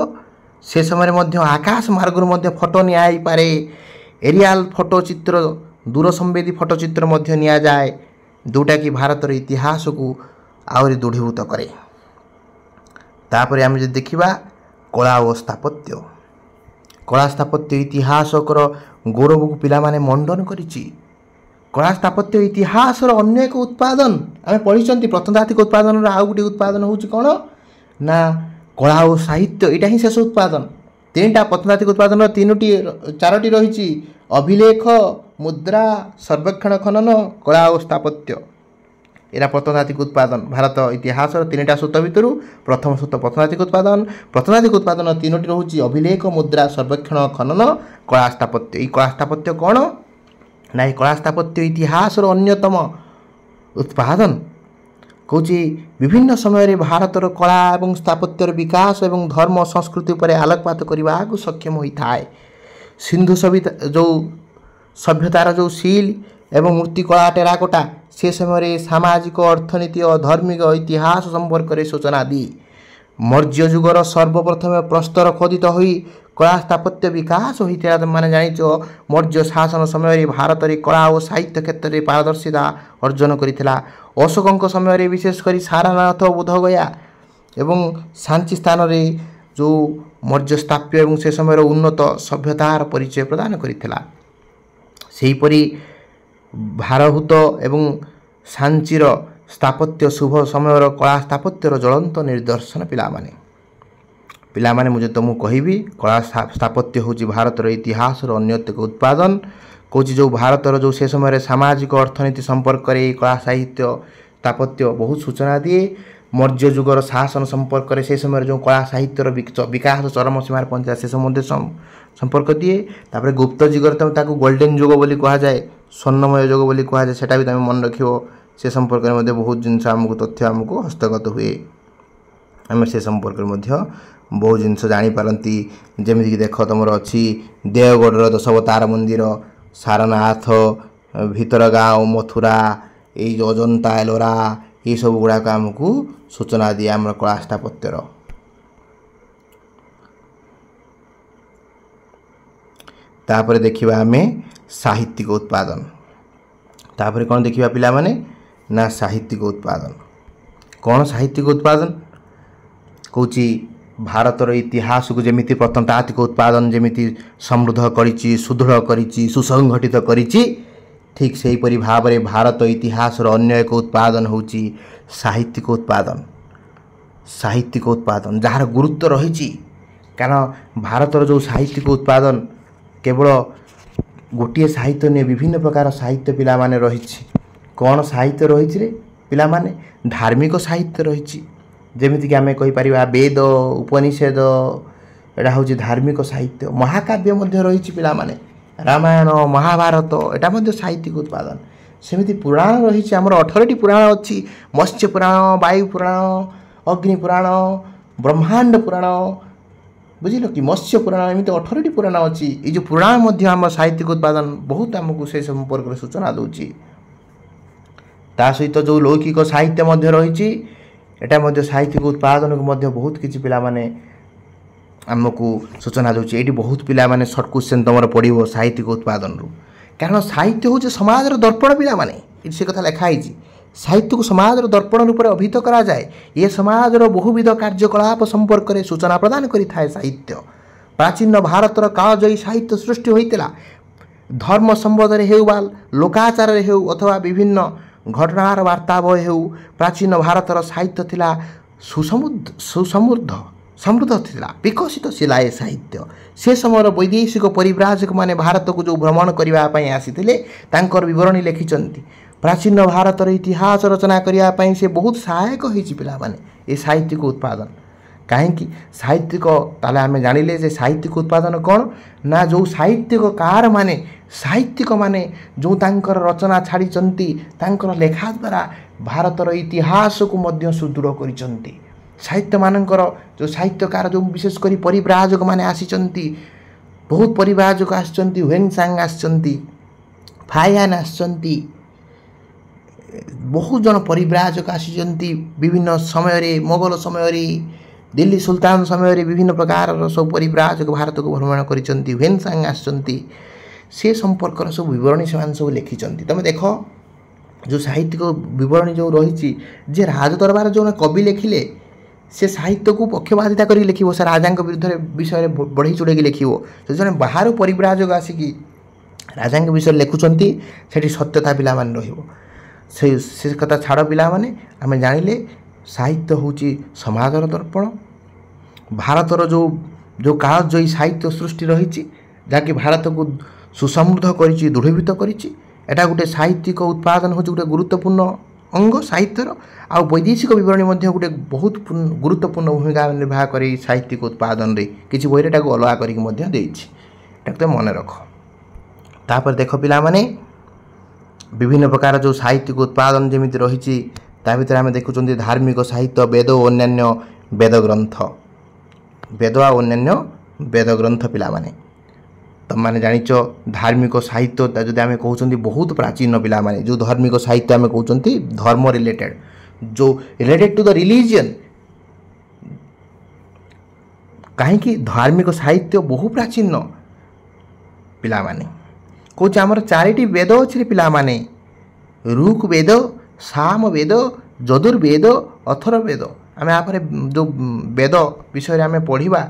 से समय मध्य आकाश मार्ग फोटो निपारे एरियल फोटो चित्र दूर संवेदी फोटो चित्र मध्य निया जाए जोटा कि भारतर इतिहास को आहरी दृढ़ीभूत करे तापर आम जो देखा कला और स्थापत्य कला स्थापत्य इतिहासकर गौरव को पिला माने मंडन करिछि कला स्थापत्य इतिहास अन्य एक उत्पादन आम पढ़ी प्रत्नतात्विक उत्पादन आउ गोटे उत्पादन हूँ कौन ना कला और साहित्य यहाँ ही शेष उत्पादन तीन प्रत्नतात्विक उत्पादन तीनोटी चारोटी रही अभिलेख मुद्रा सर्वेक्षण खनन कला और स्थापत्य एरा प्रत्नतात्विक उत्पादन भारत इतिहास तीन सूत्र भितर प्रथम सूत्र प्रत्नतात्विक उत्पादन तीनोटी रोचे अभिलेख मुद्रा सर्वेक्षण खनन कला स्थापत्य ये कला स्थापत्य कौन ना ये कला स्थापत्य इतिहास अन्यतम उत्पादन कौच विभिन्न समय भारतर कला और स्थापत्यर विकास और धर्म संस्कृति पर आलोकपात करने को सक्षम होता है सिंधु सभ्यता जो सभ्यतार जो सील एवं मूर्तिकला टेराकोटा से समय सामाजिक अर्थनीति और धार्मिक इतिहास संपर्क में सूचना दी मौर्य युगर सर्वप्रथम प्रस्तर खोदित हुई कला स्थापत्य विकास होता मैंने जाच मौर्य शासन समय भारत में कला और साहित्य क्षेत्र में पारदर्शिता अर्जन करता अशोकों समय विशेषकर सारनाथ बोधगया एवं सांची स्थान में जो मौर्य स्थाप्य और से समय उन्नत सभ्यतार परिचय प्रदान करता सेहीपरि भारहूत एवं सांचीर स्थापत्य शुभ समय कला स्थापत्यर ज्वलंत निदर्शन पिलामाने मुझे तुमको कहबी कला स्थापत्य हूँ भारतर इतिहास अन्यत एक उत्पादन कौच जो भारतर जो से समय सामाजिक अर्थनीति संपर्क कला साहित्य स्थापत्य बहुत सूचना दिए मौर्य युगर शासन संपर्क से समय जो कला साहित्यर विकास चरम सीमार पहुँचा से सम्बन्ध संपर्क दिए तापर गुप्त युगर तुम गोल्डेन युग बोली कह जाए स्वर्णमय युग बोली कह जाए सेटा भी तुम मन रख से संपर्क में बहुत जिनस आमको तथ्य आमको हस्तगत हुए आम से संपर्क में बहुत जिनस जापारती जमीक देख तुम अच्छी देवगढ़ दशावतार मंदिर सारनाथ भितरगाँव मथुरा ये अजंता एलोरा ये सब गुड़ाक आमको सूचना दिए आम कला स्थापत्यर तापर देखिबा आमे साहित्यिक उत्पादन तापर कौन देखिबा पिला माने ना साहित्यिक उत्पादन कौन साहित्यिक उत्पादन कौची भारतर इतिहास को जमीती प्रत्नतात्विक उत्पादन जमीती समृद्ध करिछि सुदृढ़ करिछि सुसंगठित करिछि ठीक से ही भाव में भारत इतिहास अन्य एक उत्पादन होची साहित्यिक उत्पादन जार गुरुत्व रही कारण भारतर जो साहित्यिक उत्पादन केवल गोटे साहित्य नहीं विभिन्न प्रकार साहित्य पिला माने रही कौन साहित्य रही रे पिला माने धार्मिक साहित्य रही जमीक आम कहीपर वेद उपनिषेद एटा हूँ धार्मिक साहित्य महाकाव्य रही पिला माने ରାମାୟଣ ମହାଭାରତ ଏଟା ମଧ୍ୟ ସାହିତ୍ୟିକ ଉତ୍ପାଦନ। ସେମିତି ପୁରାଣ ରହିଛି ଆମର 18ଟି ପୁରାଣ ଅଛି। ମତ୍ସ୍ୟ ପୁରାଣ, ବାୟୁ ପୁରାଣ, ଅଗ୍ନି ପୁରାଣ, ବ୍ରହ୍ମାଣ୍ଡ ପୁରାଣ, ବୁଝିଲ କି, ମତ୍ସ୍ୟ ପୁରାଣ, ଏମିତି 18ଟି ପୁରାଣ ଅଛି। ଏଇ ଯେଉଁ ପୁରାଣ ମଧ୍ୟ ଆମ ସାହିତ୍ୟିକ ଉତ୍ପାଦନ ବହୁତ ଆମକୁ ସେ ସମ୍ପର୍କରେ ସୂଚନା ଦେଉଛି। ତା ସହିତ ଯେଉଁ ଲୌକିକ ସାହିତ୍ୟ ମଧ୍ୟ ରହିଛି, ଏଟା ମଧ୍ୟ ସାହିତ୍ୟିକ ଉତ୍ପାଦନକୁ ମଧ୍ୟ ବହୁତ କିଛି ପିଲାମାନେ ଆମକୁ ସୂଚନା ଦେଉଛି। ଏଇଠି ବହୁତ ପିଲାମାନେ ସର୍ଟ କ୍ୱେଶ୍ଚନ୍ ତୁମର ପଡ଼ିବ ସାହିତ୍ୟିକ ଉତ୍ପାଦନରୁ, କାରଣ ସାହିତ୍ୟ ହେଉଛି ସମାଜର ଦର୍ପଣ। ପିଲାମାନେ ଏଠି ସେ କଥା ଲେଖା ହେଇଛି, ସାହିତ୍ୟକୁ ସମାଜର ଦର୍ପଣ ରୂପରେ ଅଭିହିତ କରାଯାଏ। ଏ ସମାଜର ବହୁବିଧ କାର୍ଯ୍ୟକଳାପ ସମ୍ପର୍କରେ ସୂଚନା ପ୍ରଦାନ କରିଥାଏ ସାହିତ୍ୟ। ପ୍ରାଚୀନ ଭାରତର କାଳଜୟୀ ସାହିତ୍ୟ ସୃଷ୍ଟି ହୋଇଥିଲା। ଧର୍ମ ସମ୍ବନ୍ଧରେ ହେଉ ବା ଲୋକାଚାରରେ ହେଉ ଅଥବା ବିଭିନ୍ନ ଘଟଣାର ବାର୍ତ୍ତାବହ ହେଉ, ପ୍ରାଚୀନ ଭାରତର ସାହିତ୍ୟ ଥିଲା ସମୃଦ୍ଧ ଥିଲା, ବିକଶିତ ଥିଲା ଏ ସାହିତ୍ୟ। ସେ ସମୟର ବୈଦେଶିକ ପରିବ୍ରାଜକମାନେ ଭାରତକୁ ଯେଉଁ ଭ୍ରମଣ କରିବା ପାଇଁ ଆସିଥିଲେ, ତାଙ୍କର ବିବରଣୀ ଲେଖିଛନ୍ତି। ପ୍ରାଚୀନ ଭାରତର ଇତିହାସ ରଚନା କରିବା ପାଇଁ ସେ ବହୁତ ସହାୟକ ହୋଇଛି ପିଲାମାନେ ଏ ସାହିତ୍ୟିକ ଉତ୍ପାଦନ। କାହିଁକି ସାହିତ୍ୟିକ, ତାହେଲେ ଆମେ ଜାଣିଲେ ଯେ ସାହିତ୍ୟିକ ଉତ୍ପାଦନ କ'ଣ ନା, ଯେଉଁ ସାହିତ୍ୟିକମାନେ ଯେଉଁ ତାଙ୍କର ରଚନା ଛାଡ଼ିଛନ୍ତି, ତାଙ୍କର ଲେଖା ଦ୍ୱାରା ଭାରତର ଇତିହାସକୁ ମଧ୍ୟ ସୁଦୃଢ଼ କରିଛନ୍ତି। ସାହିତ୍ୟମାନଙ୍କର ଯେଉଁ ସାହିତ୍ୟକାର, ଯେଉଁ ବିଶେଷ କରି ପରିବ୍ରାଜକମାନେ ଆସିଛନ୍ତି, ବହୁତ ପରିବ୍ରାଜକ ଆସିଛନ୍ତି। ହ୍ୱେନ୍ସାଂ ଆସିଛନ୍ତି, ଫାହିୟାନ୍ ଆସିଛନ୍ତି, ବହୁତ ଜଣ ପରିବ୍ରାଜକ ଆସିଛନ୍ତି ବିଭିନ୍ନ ସମୟରେ। ମୋଗଲ ସମୟରେ, ଦିଲ୍ଲୀ ସୁଲତାନ ସମୟରେ ବିଭିନ୍ନ ପ୍ରକାରର ସବୁ ପରିବ୍ରାଜକ ଭାରତକୁ ଭ୍ରମଣ କରିଛନ୍ତି। ହ୍ୱେନ୍ସାଂ ଆସିଛନ୍ତି, ସେ ସମ୍ପର୍କର ସବୁ ବିବରଣୀ ସେମାନେ ସବୁ ଲେଖିଛନ୍ତି। ତୁମେ ଦେଖ ଯେଉଁ ସାହିତ୍ୟିକ ବିବରଣୀ ଯେଉଁ ରହିଛି, ଯେ ରାଜଦରବାର ଯେଉଁ କବି ଲେଖିଲେ, ସେ ସାହିତ୍ୟକୁ ପକ୍ଷପାତିତା କରିକି ଲେଖିବ, ସେ ରାଜାଙ୍କ ବିଷୟରେ ବଢ଼େଇ ଚଢ଼େଇକି ଲେଖିବ। ସେ ଜଣେ ବାହାରୁ ପରିବ୍ରାଜକ ଆସିକି ରାଜାଙ୍କ ବିଷୟରେ ଲେଖୁଛନ୍ତି, ସେଠି ସତ୍ୟତା ପିଲାମାନେ ରହିବ। ସେ କଥା ଛାଡ଼ ପିଲାମାନେ, ଆମେ ଜାଣିଲେ ସାହିତ୍ୟ ହେଉଛି ସମାଜର ଦର୍ପଣ। ଭାରତର ଯେଉଁ କାଳଜୟୀ ସାହିତ୍ୟ ସୃଷ୍ଟି ରହିଛି, ଯାହାକି ଭାରତକୁ ସୁସମୃଦ୍ଧ କରିଛି, ଦୃଢ଼ୀଭୂତ କରିଛି, ଏଟା ଗୋଟେ ସାହିତ୍ୟିକ ଉତ୍ପାଦନ ହେଉଛି ଗୋଟେ ଗୁରୁତ୍ୱପୂର୍ଣ୍ଣ ଅଙ୍ଗ ସାହିତ୍ୟର। ଆଉ ବୈଦେଶିକ ବିବରଣୀ ମଧ୍ୟ ଗୋଟେ ବହୁତ ଗୁରୁତ୍ୱପୂର୍ଣ୍ଣ ଭୂମିକା ନିର୍ବାହ କରି ସାହିତ୍ୟିକ ଉତ୍ପାଦନରେ କିଛି ବହିରେ ଏଟାକୁ ଅଲଗା କରିକି ମଧ୍ୟ ଦେଇଛି। ଏଟାକୁ ତ ମନେ ରଖ। ତାପରେ ଦେଖ ପିଲାମାନେ, ବିଭିନ୍ନ ପ୍ରକାର ଯେଉଁ ସାହିତ୍ୟିକ ଉତ୍ପାଦନ ଯେମିତି ରହିଛି, ତା ଭିତରେ ଆମେ ଦେଖୁଛନ୍ତି ଧାର୍ମିକ ସାହିତ୍ୟ, ବେଦ ଓ ଅନ୍ୟାନ୍ୟ ବେଦଗ୍ରନ୍ଥ। ବେଦ ଆଉ ଅନ୍ୟାନ୍ୟ ବେଦଗ୍ରନ୍ଥ ପିଲାମାନେ, ତୁମମାନେ ଜାଣିଛ ଧାର୍ମିକ ସାହିତ୍ୟ ଯଦି ଆମେ କହୁଛନ୍ତି ବହୁତ ପ୍ରାଚୀନ ପିଲାମାନେ। ଯେଉଁ ଧାର୍ମିକ ସାହିତ୍ୟ ଆମେ କହୁଛନ୍ତି ଧର୍ମ ରିଲେଟେଡ଼, ଯେଉଁ ରିଲେଟେଡ଼ ଟୁ ଦ ରିଲିଜିଅନ୍। କାହିଁକି ଧାର୍ମିକ ସାହିତ୍ୟ ବହୁ ପ୍ରାଚୀନ ପିଲାମାନେ। କହୁଛି ଆମର 4ଟି ବେଦ ଅଛି ପିଲାମାନେ, ଋକ୍ ବେଦ, ସାମ ବେଦ, ଯଜୁର୍ବେଦ, ଅଥର୍ବବେଦ। ଆମେ ଆପରେ ଯେଉଁ ବେଦ ବିଷୟରେ ଆମେ ପଢ଼ିବା,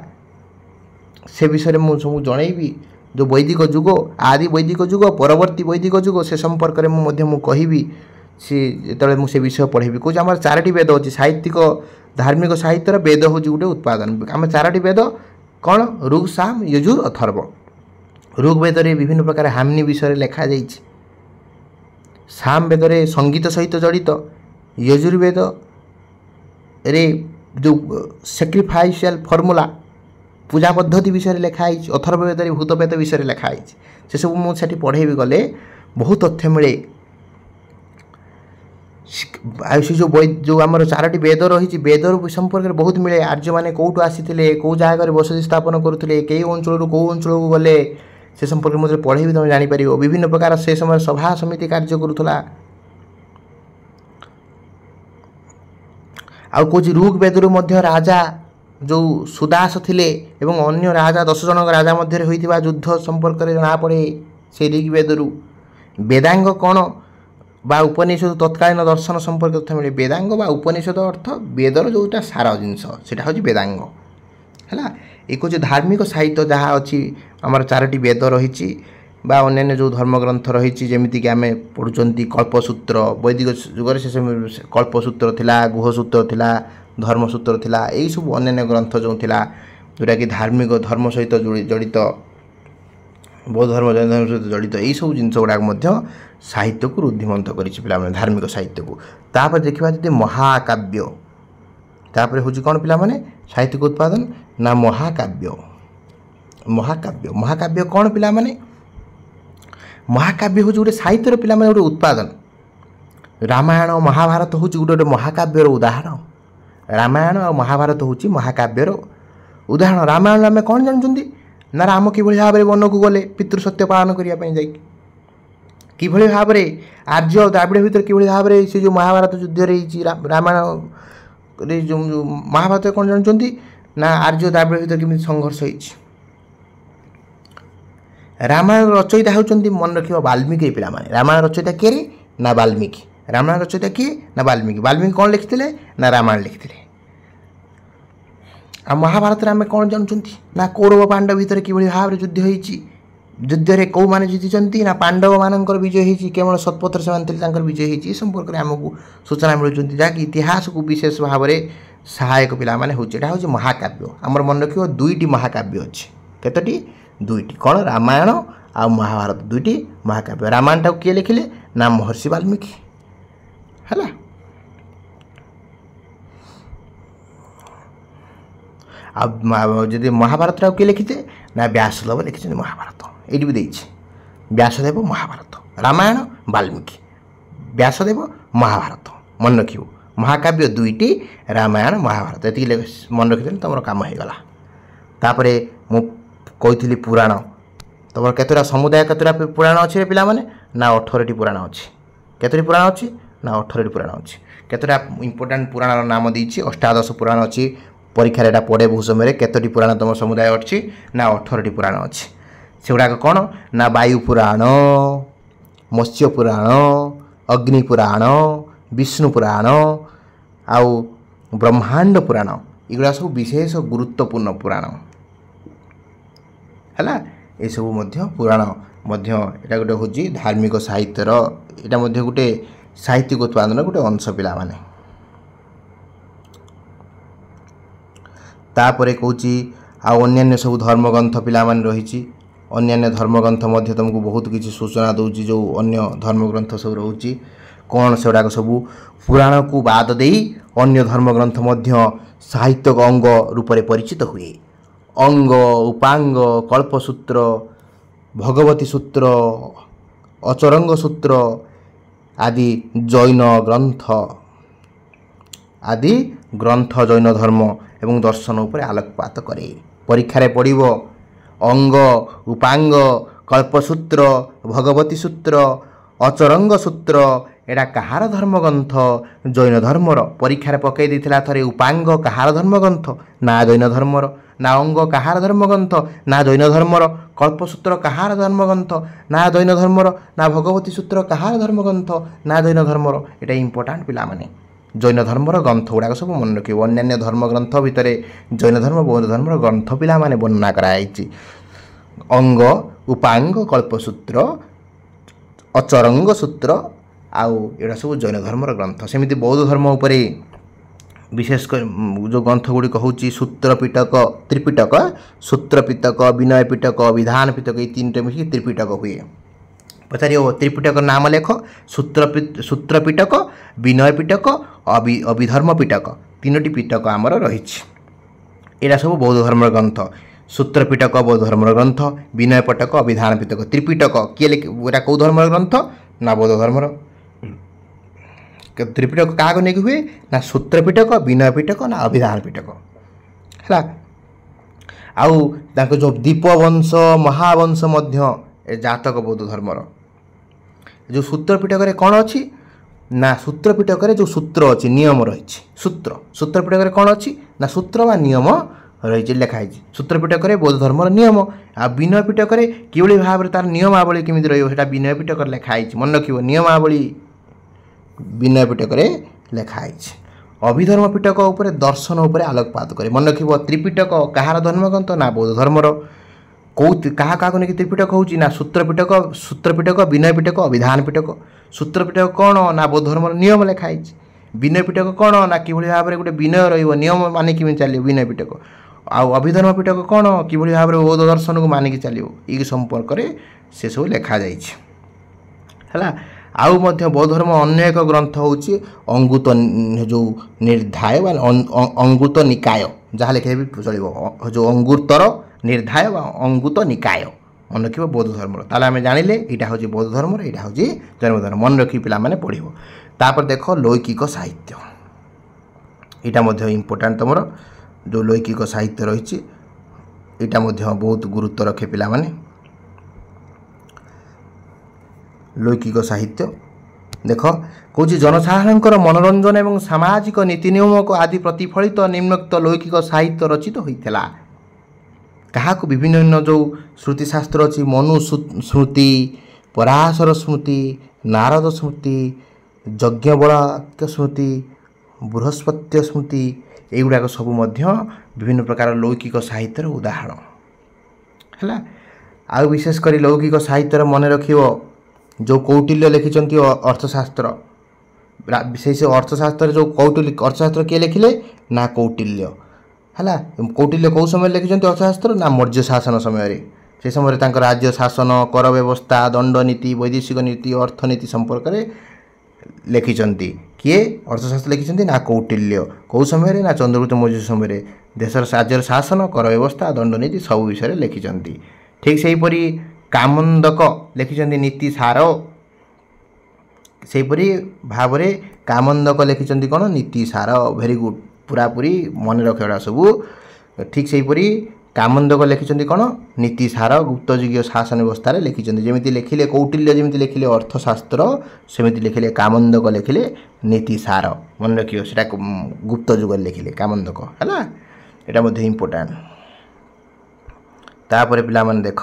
ସେ ବିଷୟରେ ମୁଁ ସବୁ ଜଣେଇବି। ଯେଉଁ ବୈଦିକ ଯୁଗ, ଆଦି ବୈଦିକ ଯୁଗ, ପରବର୍ତ୍ତୀ ବୈଦିକ ଯୁଗ, ସେ ସମ୍ପର୍କରେ ମୁଁ କହିବି ସେ ଯେତେବେଳେ ମୁଁ ସେ ବିଷୟ ପଢ଼ିବି। କହୁଛି ଆମର 4ଟି ବେଦ ଅଛି। ସାହିତ୍ୟିକ ଧାର୍ମିକ ସାହିତ୍ୟର ବେଦ ହେଉଛି ଗୋଟେ ଉତ୍ପାଦନ। ଆମେ 4ଟି ବେଦ କ'ଣ? ଋକ୍, ସାମ, ଯଜୁର୍, ଅଥର୍ବ। ଋକ୍ ବେଦରେ ବିଭିନ୍ନ ପ୍ରକାର ହାମ୍ନି ବିଷୟରେ ଲେଖାଯାଇଛି। ସାମ ବେଦରେ ସଙ୍ଗୀତ ସହିତ ଜଡ଼ିତ। ଯଜୁର୍ବେଦରେ ଯେଉଁ ସାକ୍ରିଫାଇସିଆଲ୍ ଫର୍ମୁଲା, ପୂଜା ପଦ୍ଧତି ବିଷୟରେ ଲେଖା ହେଇଛି। ଅଥର୍ବବେଦରେ ଭୂତପ୍ରେତ ବିଷୟରେ ଲେଖା ହେଇଛି। ସେସବୁ ମୁଁ ସେଠି ପଢ଼େଇବି ଗଲେ ବହୁତ ତଥ୍ୟ ମିଳେ। ଆଉ ସେ ଯେଉଁ ଆମର 4ଟି ବେଦ ରହିଛି, ବେଦ ସମ୍ପର୍କରେ ବହୁତ ମିଳେ। ଆର୍ଯ୍ୟମାନେ କେଉଁଠୁ ଆସିଥିଲେ, କେଉଁ ଜାଗାରେ ବସତି ସ୍ଥାପନ କରୁଥିଲେ, କେଉଁ ଅଞ୍ଚଳରୁ କେଉଁ ଅଞ୍ଚଳକୁ ଗଲେ, ସେ ସମ୍ପର୍କରେ ମୁଁ ପଢ଼େଇବି, ତୁମେ ଜାଣିପାରିବ। ବିଭିନ୍ନ ପ୍ରକାର ସେ ସମୟରେ ସଭା ସମିତି କାର୍ଯ୍ୟ କରୁଥିଲା। ଆଉ କହୁଛି ଋକ୍ ବେଦରୁ ମଧ୍ୟ ରାଜା ଯେଉଁ ସୁଦାସ ଥିଲେ ଏବଂ ଅନ୍ୟ ରାଜା 10 ଜଣଙ୍କ ରାଜା ମଧ୍ୟରେ ହୋଇଥିବା ଯୁଦ୍ଧ ସମ୍ପର୍କରେ ଜଣାପଡ଼େ ସେ ଋକ୍ ବେଦରୁ। ବେଦାଙ୍ଗ କ'ଣ ବା ଉପନିଷଦ ତତ୍କାଳୀନ ଦର୍ଶନ ସମ୍ପର୍କରେ ତଥ୍ୟ ମିଳେ। ବେଦାଙ୍ଗ ବା ଉପନିଷଦ ଅର୍ଥ ବେଦର ଯେଉଁଟା ସାର ଜିନିଷ, ସେଇଟା ହେଉଛି ବେଦାଙ୍ଗ ହେଲା। ଏ କହୁଛି ଧାର୍ମିକ ସାହିତ୍ୟ ଯାହା ଅଛି, ଆମର 4ଟି ବେଦ ରହିଛି ବା ଅନ୍ୟାନ୍ୟ ଯେଉଁ ଧର୍ମଗ୍ରନ୍ଥ ରହିଛି, ଯେମିତିକି ଆମେ ପଢ଼ୁଛନ୍ତି କଳ୍ପସୂତ୍ର। ବୈଦିକ ଯୁଗରେ ସେ କଳ୍ପସୂତ୍ର ଥିଲା, ଗୁହସୂତ୍ର ଥିଲା, ଧର୍ମସୂତ୍ର ଥିଲା। ଏଇସବୁ ଅନ୍ୟାନ୍ୟ ଗ୍ରନ୍ଥ ଯେଉଁ ଥିଲା, ଯେଉଁଟାକି ଧାର୍ମିକ ଧର୍ମ ସହିତ ଜଡ଼ିତ, ବୌଦ୍ଧ ଧର୍ମ ଜୈନ ଧର୍ମ ସହିତ ଜଡ଼ିତ, ଏଇସବୁ ଜିନିଷ ଗୁଡ଼ାକ ମଧ୍ୟ ସାହିତ୍ୟକୁ ରୁଦ୍ଧିମନ୍ତ କରିଛି ପିଲାମାନେ, ଧାର୍ମିକ ସାହିତ୍ୟକୁ। ତାପରେ ଦେଖିବା ଯଦି ମହାକାବ୍ୟ, ତାପରେ ହେଉଛି କ'ଣ ପିଲାମାନେ ସାହିତ୍ୟିକ ଉତ୍ପାଦନ ନା ମହାକାବ୍ୟ। ମହାକାବ୍ୟ କ'ଣ ପିଲାମାନେ? महाकाव्य हूँ गोटे साहित्यर पे गोटे उत्पादन। रामायण महाभारत हूँ गोटे गोटे महाकाव्यर उदाहरण। रामायण और महाभारत हूँ महाकाव्यर उदाहरण। रामायण आम कौन जानते ना राम कि भाव में वन को गले पितृ सत्य पालन करने जाकि कि भाव में आर्य और द्राविड़ भितर कि भाव में से जो महाभारत युद्ध रही रामायण जो महाभारत कौन जानते ना आर्य द्राविड़ भितर केमी संघर्ष होती। रामायण रचयिता होती मन रख वाल्मीकि पिला माने। रामायण रचयिता किए ना वाल्मीकि। रामायण रचयिता किए ना वाल्मीकि। वाल्मीकि कौन लिखिते ना रामायण लिखिते। आ महाभारत आम कौन जानते ना कौरव पांडव भितर कि भाव में युद्ध होती। युद्ध में कौ मैंने जीति ना पांडव मानकर विजय होती केवल सतपथर से विजय होती। संपर्क में आमको सूचना मिलूँ जहाँकि इतिहास को विशेष भाव में सहायक पिला माने होचे। एटा होचे महाकाव्य। आमर मन रखियो दुईटी महाकाव्य अच्छे। केतोटी दुईटी कौन रामायण आ महाभारत दुईटी महाकाव्य। रामायण टाक किए लिखिले ना महर्षि वाल्मीकि है। जदि महाभारत किए लिखिते ना व्यासदेव लिखिं महाभारत। ये भी देछि व्यासदेव महाभारत रामायण वाल्मीकि व्यासदेव महाभारत मन रखियो। महाकाव्य दुईटी रामायण महाभारत ये मन रखिदेले तुम काम होगा। तापर मु कही पुराण तुम केतटा समुदाय केतटा पुराण अच्छे पिला माने ना 18टी पुराण अच्छी। केतोटी पुराण अच्छी ना 18टी पुराण अच्छी। केतटा इंपोर्टाट पुराण नाम देछि अष्टादश पुराण अच्छी। परीक्षा एटा पड़े बहुत समय केतोटी पुराण तुम समुदाय अच्छी ना 18टी पुराण अच्छी। से गुड़ाक कौन ना वायु पुराण मत्स्य पुराण अग्नि पुराण विष्णु पुराण आउ ब्रह्मांड पुराण एगुड़ा सब विशेष गुरुत्वपूर्ण पुराण है। ये सब पुराण एटा गोटे हूँ धार्मिक साहित्यर एटा गोटे साहित्यिक उत्पादन गोटे अंश पिला माने। तापर कहूँ अन्य सब धर्मग्रंथ पिला माने रही। अन्य धर्मग्रंथ मध्य तुमको बहुत किसी सूचना दूची जो अन्य धर्मग्रंथ सब रोचे कौन से गुड़ाक सब पुराण को बाद दे अन्य धर्मग्रंथ मध्य साहित्यिक अंग रूप से परिचित हुए। अंग उपांग कल्पसूत्र भगवती सूत्र अचरंग सूत्र आदि जैन ग्रंथ जैन धर्म एवं दर्शन उपर आलोकपात करे। परीक्षा रे पड़िबो अंग उपांग कल्पसूत्र भगवती सूत्र अचरंग सूत्र एटा कहार धर्मग्रंथ जैन धर्मर। परीक्षा रे पकई देथिला थरे उपांग कहार धर्मग्रंथ ना जैन धर्मर ना अंग कहार धर्मग्रंथ ना जैन धर्मर कल्पसूत्र कहार धर्मग्रंथ ना जैन धर्मर ना भगवती सूत्र कहार धर्मग्रंथ ना जैन धर्मर। एटा इंपोर्टाट पिला माने जैन धर्मर ग्रंथ गुड़ाक सब मन रखिए। अन्य धर्मग्रंथ भितर जैन धर्म बौद्ध धर्मर ग्रंथ पिला माने वर्णना कराई। अंग उपांग कल्पसूत्र अचरंग सूत्र आउ एटा सब जैन धर्मर ग्रंथ। सेमिति बौद्ध धर्म उपरे विशेषकर जो ग्रंथ गुड़िक हूँ सूत्र पिटक त्रिपिटक सूत्र पिटक विनय पिटक विधान पिटक ये तीन मिसिक त्रिपिटक हुए। पचार त्रिपिटक नाम लेख सूत्र पिटक विनय पिटक अभिधर्म पिटक तीनोटी पिटक आमर रही। यहाँ सब बौद्ध धर्म ग्रंथ सूत्र पिटक बौद्ध धर्म ग्रंथ विनय पिटक अभिधान पिटक त्रिपिटक किए कौ धर्म ग्रंथ ना बौद्ध धर्मर। त्रिपिटक क्या नहीं हुए ना सूत्र पिटक विनय पिटक ना अभिधान पिटक है। आउ जो दीपवंश महावंश जातक बौद्ध धर्मर। जो सूत्र पिटक कौन अच्छी ना सूत्र पिटक जो सूत्र अच्छी नियम रही। सूत्र पिटक कौन अच्छी ना सूत्र व नियम रही लिखाई। सूत्र पिटक बौद्ध धर्मर नियम आ विनय पिटक कि भाव में तार नियमावली केमी रहा विनय पिटक लिखाई। मन रखिए नियमावली विनय पिटक लिखाई। अभिधर्म पिटक उपर दर्शन उपर आलोकपात करे। मन रखिए त्रिपिटक कहार धर्मग्रंथ ना बौद्ध धर्मर कौ क्या नहीं त्रिपिटक हूँ ना सूत्र पिटक विनय पिटक अभिधान पिटक। सूत्र पिटक कौन ना बौद्ध धर्म नियम लिखाई। विनय पिटक कौन ना कि भाव में गोटे विनय रियम मानिक चलो विनय पिटक। आउ अभिधर्म पिटक कौन कि भाव में बौद्ध दर्शन को मानिक चलो ये संपर्क से सब लिखा है। आउ बौद्ध धर्म अन्य एक ग्रंथ हूँ अंगुत जो निर्धाय अंगुत निकाय जहाँ लिखे भी चलो जो अंगुतर निर्धाय अंगुत निकाय मन रख बौद्ध धर्म ताले आम जानिले यहाँ हूँ बौद्ध धर्म यहाँ हूँ जैन धर्म मन रखी पे पढ़ तापर देख लौकिक साहित्य यहाँ इम्पोर्टाट तुम जो लौकिक साहित्य रही यहाँ बहुत गुरुत्व रखे पिला माने लौकिक साहित्य देख कौच जनसाधारण मनोरंजन एवं सामाजिक नीति नियम को आदि प्रतिफलित निम्नोक्त लौकिक साहित्य रचित होता क्या विभिन्न जो श्रुतिशास्त्र अच्छी मनु स्मृति पराशर स्मृति नारद स्मृति यज्ञबलाक्य स्मृति बृहस्पत्य स्मृति एगुड़ाक सब विभिन्न प्रकार लौकिक साहित्यर उदाहरण है। आ विशेषकर लौकिक साहित्यर मन रख जो कौटिल्य लिखिं अर्थशास्त्र से अर्थशास्त्र जो कौटिल्य अर्थशास्त्र किए लिखिले ना कौटिल्य है। कौटिल्य कौ समय लिखिं अर्थशास्त्र ना मौर्य शासन समय से समय राज्य शासन कर व्यवस्था दंडनीति वैदेशिक नीति अर्थनीति संपर्क में लिखिं किए अर्थशास्त्र लिखिं ना कौटिल्य कौ समय ना चंद्रगुप्त मौर्य समय देशर राज्यर शासन कर व्यवस्था दंडनीति सब विषय लिखिं। ठीक से कामंदक लिखिं नीति सार सेपरी भाव में कामंदक लिखिं कौन नीति सार भेरी गुड पूरापूरी मन रखा सब ठीक से कामंदक लिखिं कौन नीति सार गुप्तजुगीय शासन व्यवस्था लिखिं जमी लिखिले कौटिल्य जमी लिखिले अर्थशास्त्र सेमती लिखिले कामंदक लिखिले नीति सार मन रखियो सेटा गुप्त जुग लिखिले कामंदक है यहाँ इम्पोर्टाट। तापर पिला माने देख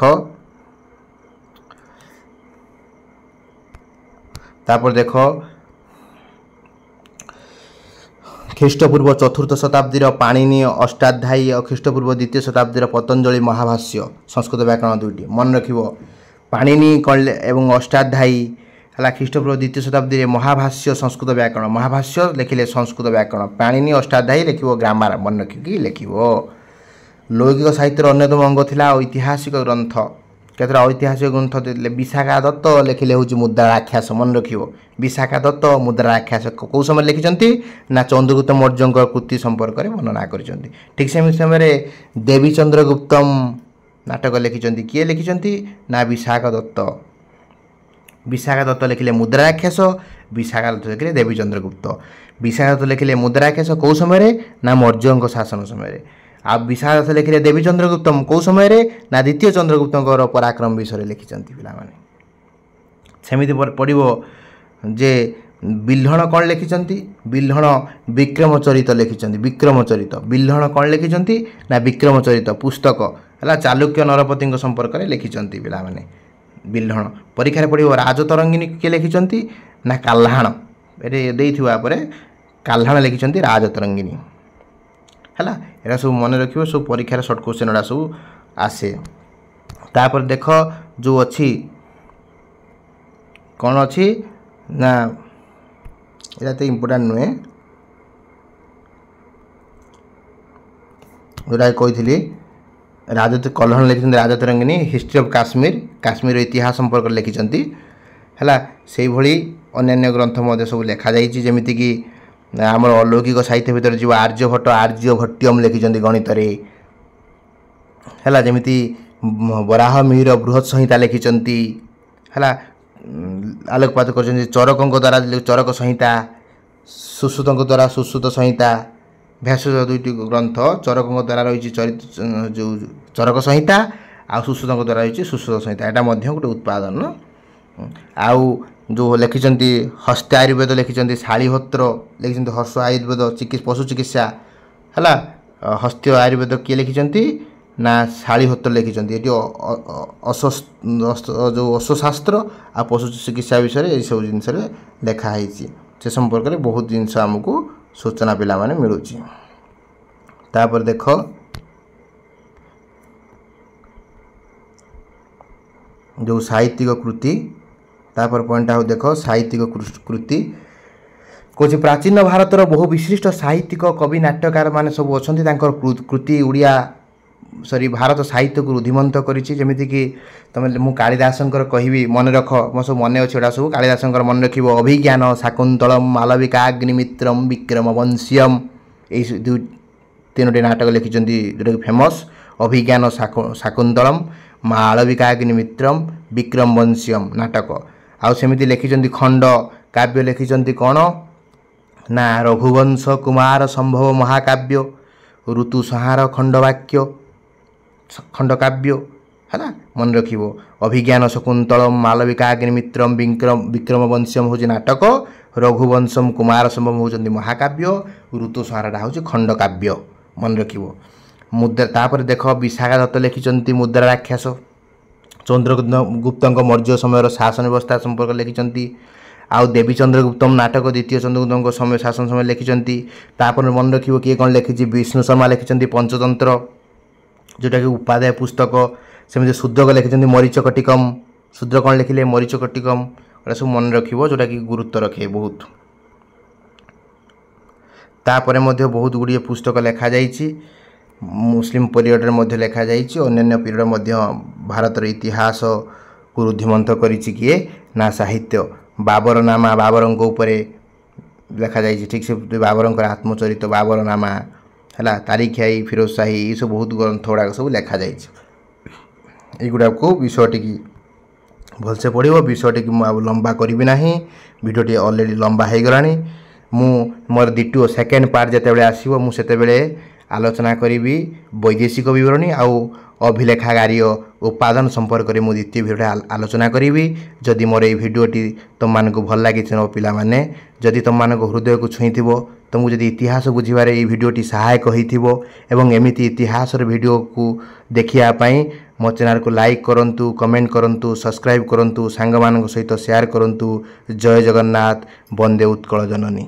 ख्रीष्टपूर्व चतुर्थ शताब्दी पाणिनि अष्टाध्यायी और ख्रीष्टपूर्व द्वितीय शताब्दी पतंजलि महाभाष्य संस्कृत व्याकरण दुईटी मन रख पाणिनि एवं अष्टाध्यायी है ख्रीष्टपूर्व द्वितीय शताब्दी महाभाष्य संस्कृत व्याकरण महाभाष्य लिखिले संस्कृत व्याकरण पाणिनि अष्टाध्यायी लिख ग्रामार मन रखिकी लिख। लौकिक साहित्यर अन्यतम अंग थिला ऐतिहासिक ग्रंथ केतरा ऐतिहासिक ग्रंथ विशाखा दत्त लिखिले हूँ मुद्राराख्यास मन रख विशाखा दत्त मुद्राराख्यास कौ समय लिखिं ना चंद्रगुप्त मौर्य कृति संपर्क में वर्णना कर। ठीक से समय देवी चंद्रगुप्तम नाटक लिखिं किए लिखिं ना विशाखा दत्त लिखिले मुद्राराख्यास विशाखा दत्त लिखिले देवी चंद्रगुप्त विशाखा दत्त लिखिले मुद्राराख्यास कौ समय ना मौर्य शासन समय आ विशाखा दत्त लिखिले देवी चंद्रगुप्तम कौ समय ना द्वितीय चंद्रगुप्त पराक्रम विषय लिखिं पिलाने सेमिति पड़ो जे बिल्हण कौन लिखिं बिल्हण विक्रमचरित लिखिं विक्रमचरित बिल्हण कौन लिखिं ना विक्रमचरित पुस्तक है चालुक्य नरपति संपर्क में लिखिं पिलाने बिल्हण परीक्षा पड़ो राजतरंगिणी किए लिखिं ना काल्हाण ये काल्हाण लिखिं राजतरंगिणी है यहाँ सब मन रख सब परीक्षार सर्ट क्वेश्चन गुड़ा सब आसे। तापर देख जो अच्छी कौन अच्छी ना यहाँ तो इम्पोर्टाट नुहे जोटा कही राज कल्हण लिखिं राजतरंगिणी हिस्ट्री ऑफ काश्मीर इतिहास संपर्क लिखिं है से भली अन्य ग्रंथ सब लिखा जमीती कि आमर अलौकिक साहित्य भितर जो आर्यभट्ट आर्यभट्ट्यम लिखिं गणित है जमीती बराह मिहिर बृहत संहिता लिखिं है आलोकपात कर चरकों द्वारा चरक संहिता सुश्रुत द्वारा सुश्रुत संहिता भ्यासुर दुईटी ग्रंथ चरकों द्वारा रही जो चरक संहिता आ सुश्रुत द्वारा रही सुश्रुत संहिता यहाँ गोटे उत्पादन आउ जो लिखिं हस्त आयुर्वेद लिखिं शालीहोत्र लिखिं हर्ष आयुर्वेद पशु चिकित्सा है हस्त आयुर्वेद किए लिखिं ना शालीहोत्र लिखिं ये जो अश्वशास्त्र आ पशु चिकित्सा विषय ये सब जिनस लिखाई से संपर्क में बहुत जिनस आमको सूचना पिला माने मिलूँ। तापर देख जो साहित्यिक कृति तापर पॉइंट आउ देख साहित्यिक कृति कौच प्राचीन भारतर बहु विशिष्ट साहित्यिक कवि नाट्यकार माने सब अच्छा कृति उड़िया सॉरी भारत साहित्य को रुधिमंत करीमिति कि तुम मु कालिदासंकर कहबी मन रख मो सब मन अच्छे गुड़ा सब कालिदासंकर मन रख अभिज्ञान शाकुंतलम मालविकाग्निमित्रम विक्रमवंश्यम यही दुई तीनोटी नाटक लिखिं जोटा कि फेमस अभिज्ञान शाकुंतलम ମାଳବିକାଗ୍ନିମିତ୍ରମ୍ ବିକ୍ରମବଂଶ୍ୟମ୍ ନାଟକ। ଆଉ ସେମିତି ଲେଖିଛନ୍ତି ଖଣ୍ଡ କାବ୍ୟ ଲେଖିଛନ୍ତି କ'ଣ ନା ରଘୁବଂଶ କୁମାର ସମ୍ଭବ ମହାକାବ୍ୟ, ଋତୁସଂହାର ଖଣ୍ଡକାବ୍ୟ ହେଲା ମନେ ରଖିବ। ଅଭିଜ୍ଞାନ ଶକୁନ୍ତଳମ୍ ମାଳବିକାଗ୍ନିମିତ୍ରମ୍ ବିକ୍ରମବଂଶ୍ୟମ୍ ହେଉଛି ନାଟକ, ରଘୁବଂଶମ୍ କୁମାର ସମ୍ଭବ ହେଉଛନ୍ତି ମହାକାବ୍ୟ, ଋତୁସଂହାରଟା ହେଉଛି ଖଣ୍ଡକାବ୍ୟ ମନେ ରଖିବ। ମୁଦ୍ରା ତାପରେ ଦେଖ ବିଶାଖା ଦତ୍ତ ଲେଖିଛନ୍ତି ମୁଦ୍ରା ରାକ୍ଷସ, ଚନ୍ଦ୍ରଗୁପ୍ତଙ୍କ ମୌର୍ଯ୍ୟ ସମୟର ଶାସନ ବ୍ୟବସ୍ଥା ସମ୍ପର୍କରେ ଲେଖିଛନ୍ତି। ଆଉ ଦେବୀ ଚନ୍ଦ୍ରଗୁପ୍ତମ ନାଟକ ଦ୍ୱିତୀୟ ଚନ୍ଦ୍ରଗୁପ୍ତଙ୍କ ସମୟ ଶାସନ ସମୟ ଲେଖିଛନ୍ତି। ତାପରେ ମନେ ରଖିବ କିଏ କ'ଣ ଲେଖିଛି, ବିଷ୍ଣୁ ଶର୍ମା ଲେଖିଛନ୍ତି ପଞ୍ଚତନ୍ତ୍ର ଯେଉଁଟାକି ଉପାଧ୍ୟାୟ ପୁସ୍ତକ। ସେମିତି ଶୂଦ୍ରକ ଲେଖିଛନ୍ତି ମରିଚକଟିକମ୍, ଶୂଦ୍ର କ'ଣ ଲେଖିଲେ ମରିଚକଟିକମ୍, ଏଗୁଡ଼ା ସବୁ ମନେ ରଖିବ ଯେଉଁଟାକି ଗୁରୁତ୍ୱ ରଖେ ବହୁତ। ତାପରେ ମଧ୍ୟ ବହୁତ ଗୁଡ଼ିଏ ପୁସ୍ତକ ଲେଖାଯାଇଛି, ମୁସଲିମ ପିରିୟଡ଼ରେ ମଧ୍ୟ ଲେଖାଯାଇଛି, ଅନ୍ୟାନ୍ୟ ପିରିୟଡ଼ ମଧ୍ୟ ଭାରତର ଇତିହାସକୁ ରୁଦ୍ଧିମନ୍ତ କରିଛି କିଏ ନା ସାହିତ୍ୟ। ବାବରନାମା ବାବରଙ୍କ ଉପରେ ଲେଖାଯାଇଛି, ଠିକ୍ ସେ ବାବରଙ୍କର ଆତ୍ମଚରିତ ବାବରନାମା ହେଲା, ତାରିଖାଇ ଫିରୋଜ ସାହି ଏସବୁ ବହୁତ ଗ୍ରନ୍ଥ ଗୁଡ଼ାକ ସବୁ ଲେଖାଯାଇଛି। ଏଇଗୁଡ଼ାକୁ ବିଷୟଟିକି ଭଲସେ ପଢ଼ିବ। ବିଷୟଟିକି ମୁଁ ଆଉ ଲମ୍ବା କରିବି ନାହିଁ, ଭିଡ଼ିଓଟି ଅଲରେଡ଼ି ଲମ୍ବା ହୋଇଗଲାଣି। ମୁଁ ମୋର ଦ୍ୱିତୀୟ ସେକେଣ୍ଡ ପାର୍ଟ ଯେତେବେଳେ ଆସିବ ମୁଁ ସେତେବେଳେ ଆଲୋଚନା କରିବି ବୈଦେଶିକ ବିବରଣୀ ଆଉ ଅଭିଲେଖାଗାରୀୟ ଉପାଦାନ ସମ୍ପର୍କରେ ମୁଁ ଦ୍ୱିତୀୟ ଭିଡ଼ିଓରେ ଆଲୋଚନା କରିବି। ଯଦି ମୋର ଏହି ଭିଡ଼ିଓଟି ତୁମମାନଙ୍କୁ ଭଲ ଲାଗିଛି ମୋ ପିଲାମାନେ, ଯଦି ତୁମମାନଙ୍କ ହୃଦୟକୁ ଛୁଇଁଥିବ, ତୁମକୁ ଯଦି ଇତିହାସ ବୁଝିବାରେ ଏହି ଭିଡ଼ିଓଟି ସହାୟକ ହୋଇଥିବ ଏବଂ ଏମିତି ଇତିହାସର ଭିଡ଼ିଓକୁ ଦେଖିବା ପାଇଁ ମୋ ଚ୍ୟାନେଲକୁ ଲାଇକ୍ କରନ୍ତୁ, କମେଣ୍ଟ କରନ୍ତୁ, ସବସ୍କ୍ରାଇବ୍ କରନ୍ତୁ, ସାଙ୍ଗମାନଙ୍କ ସହିତ ସେୟାର କରନ୍ତୁ। ଜୟ ଜଗନ୍ନାଥ, ବନ୍ଦେ ଉତ୍କଳ ଜନନୀ।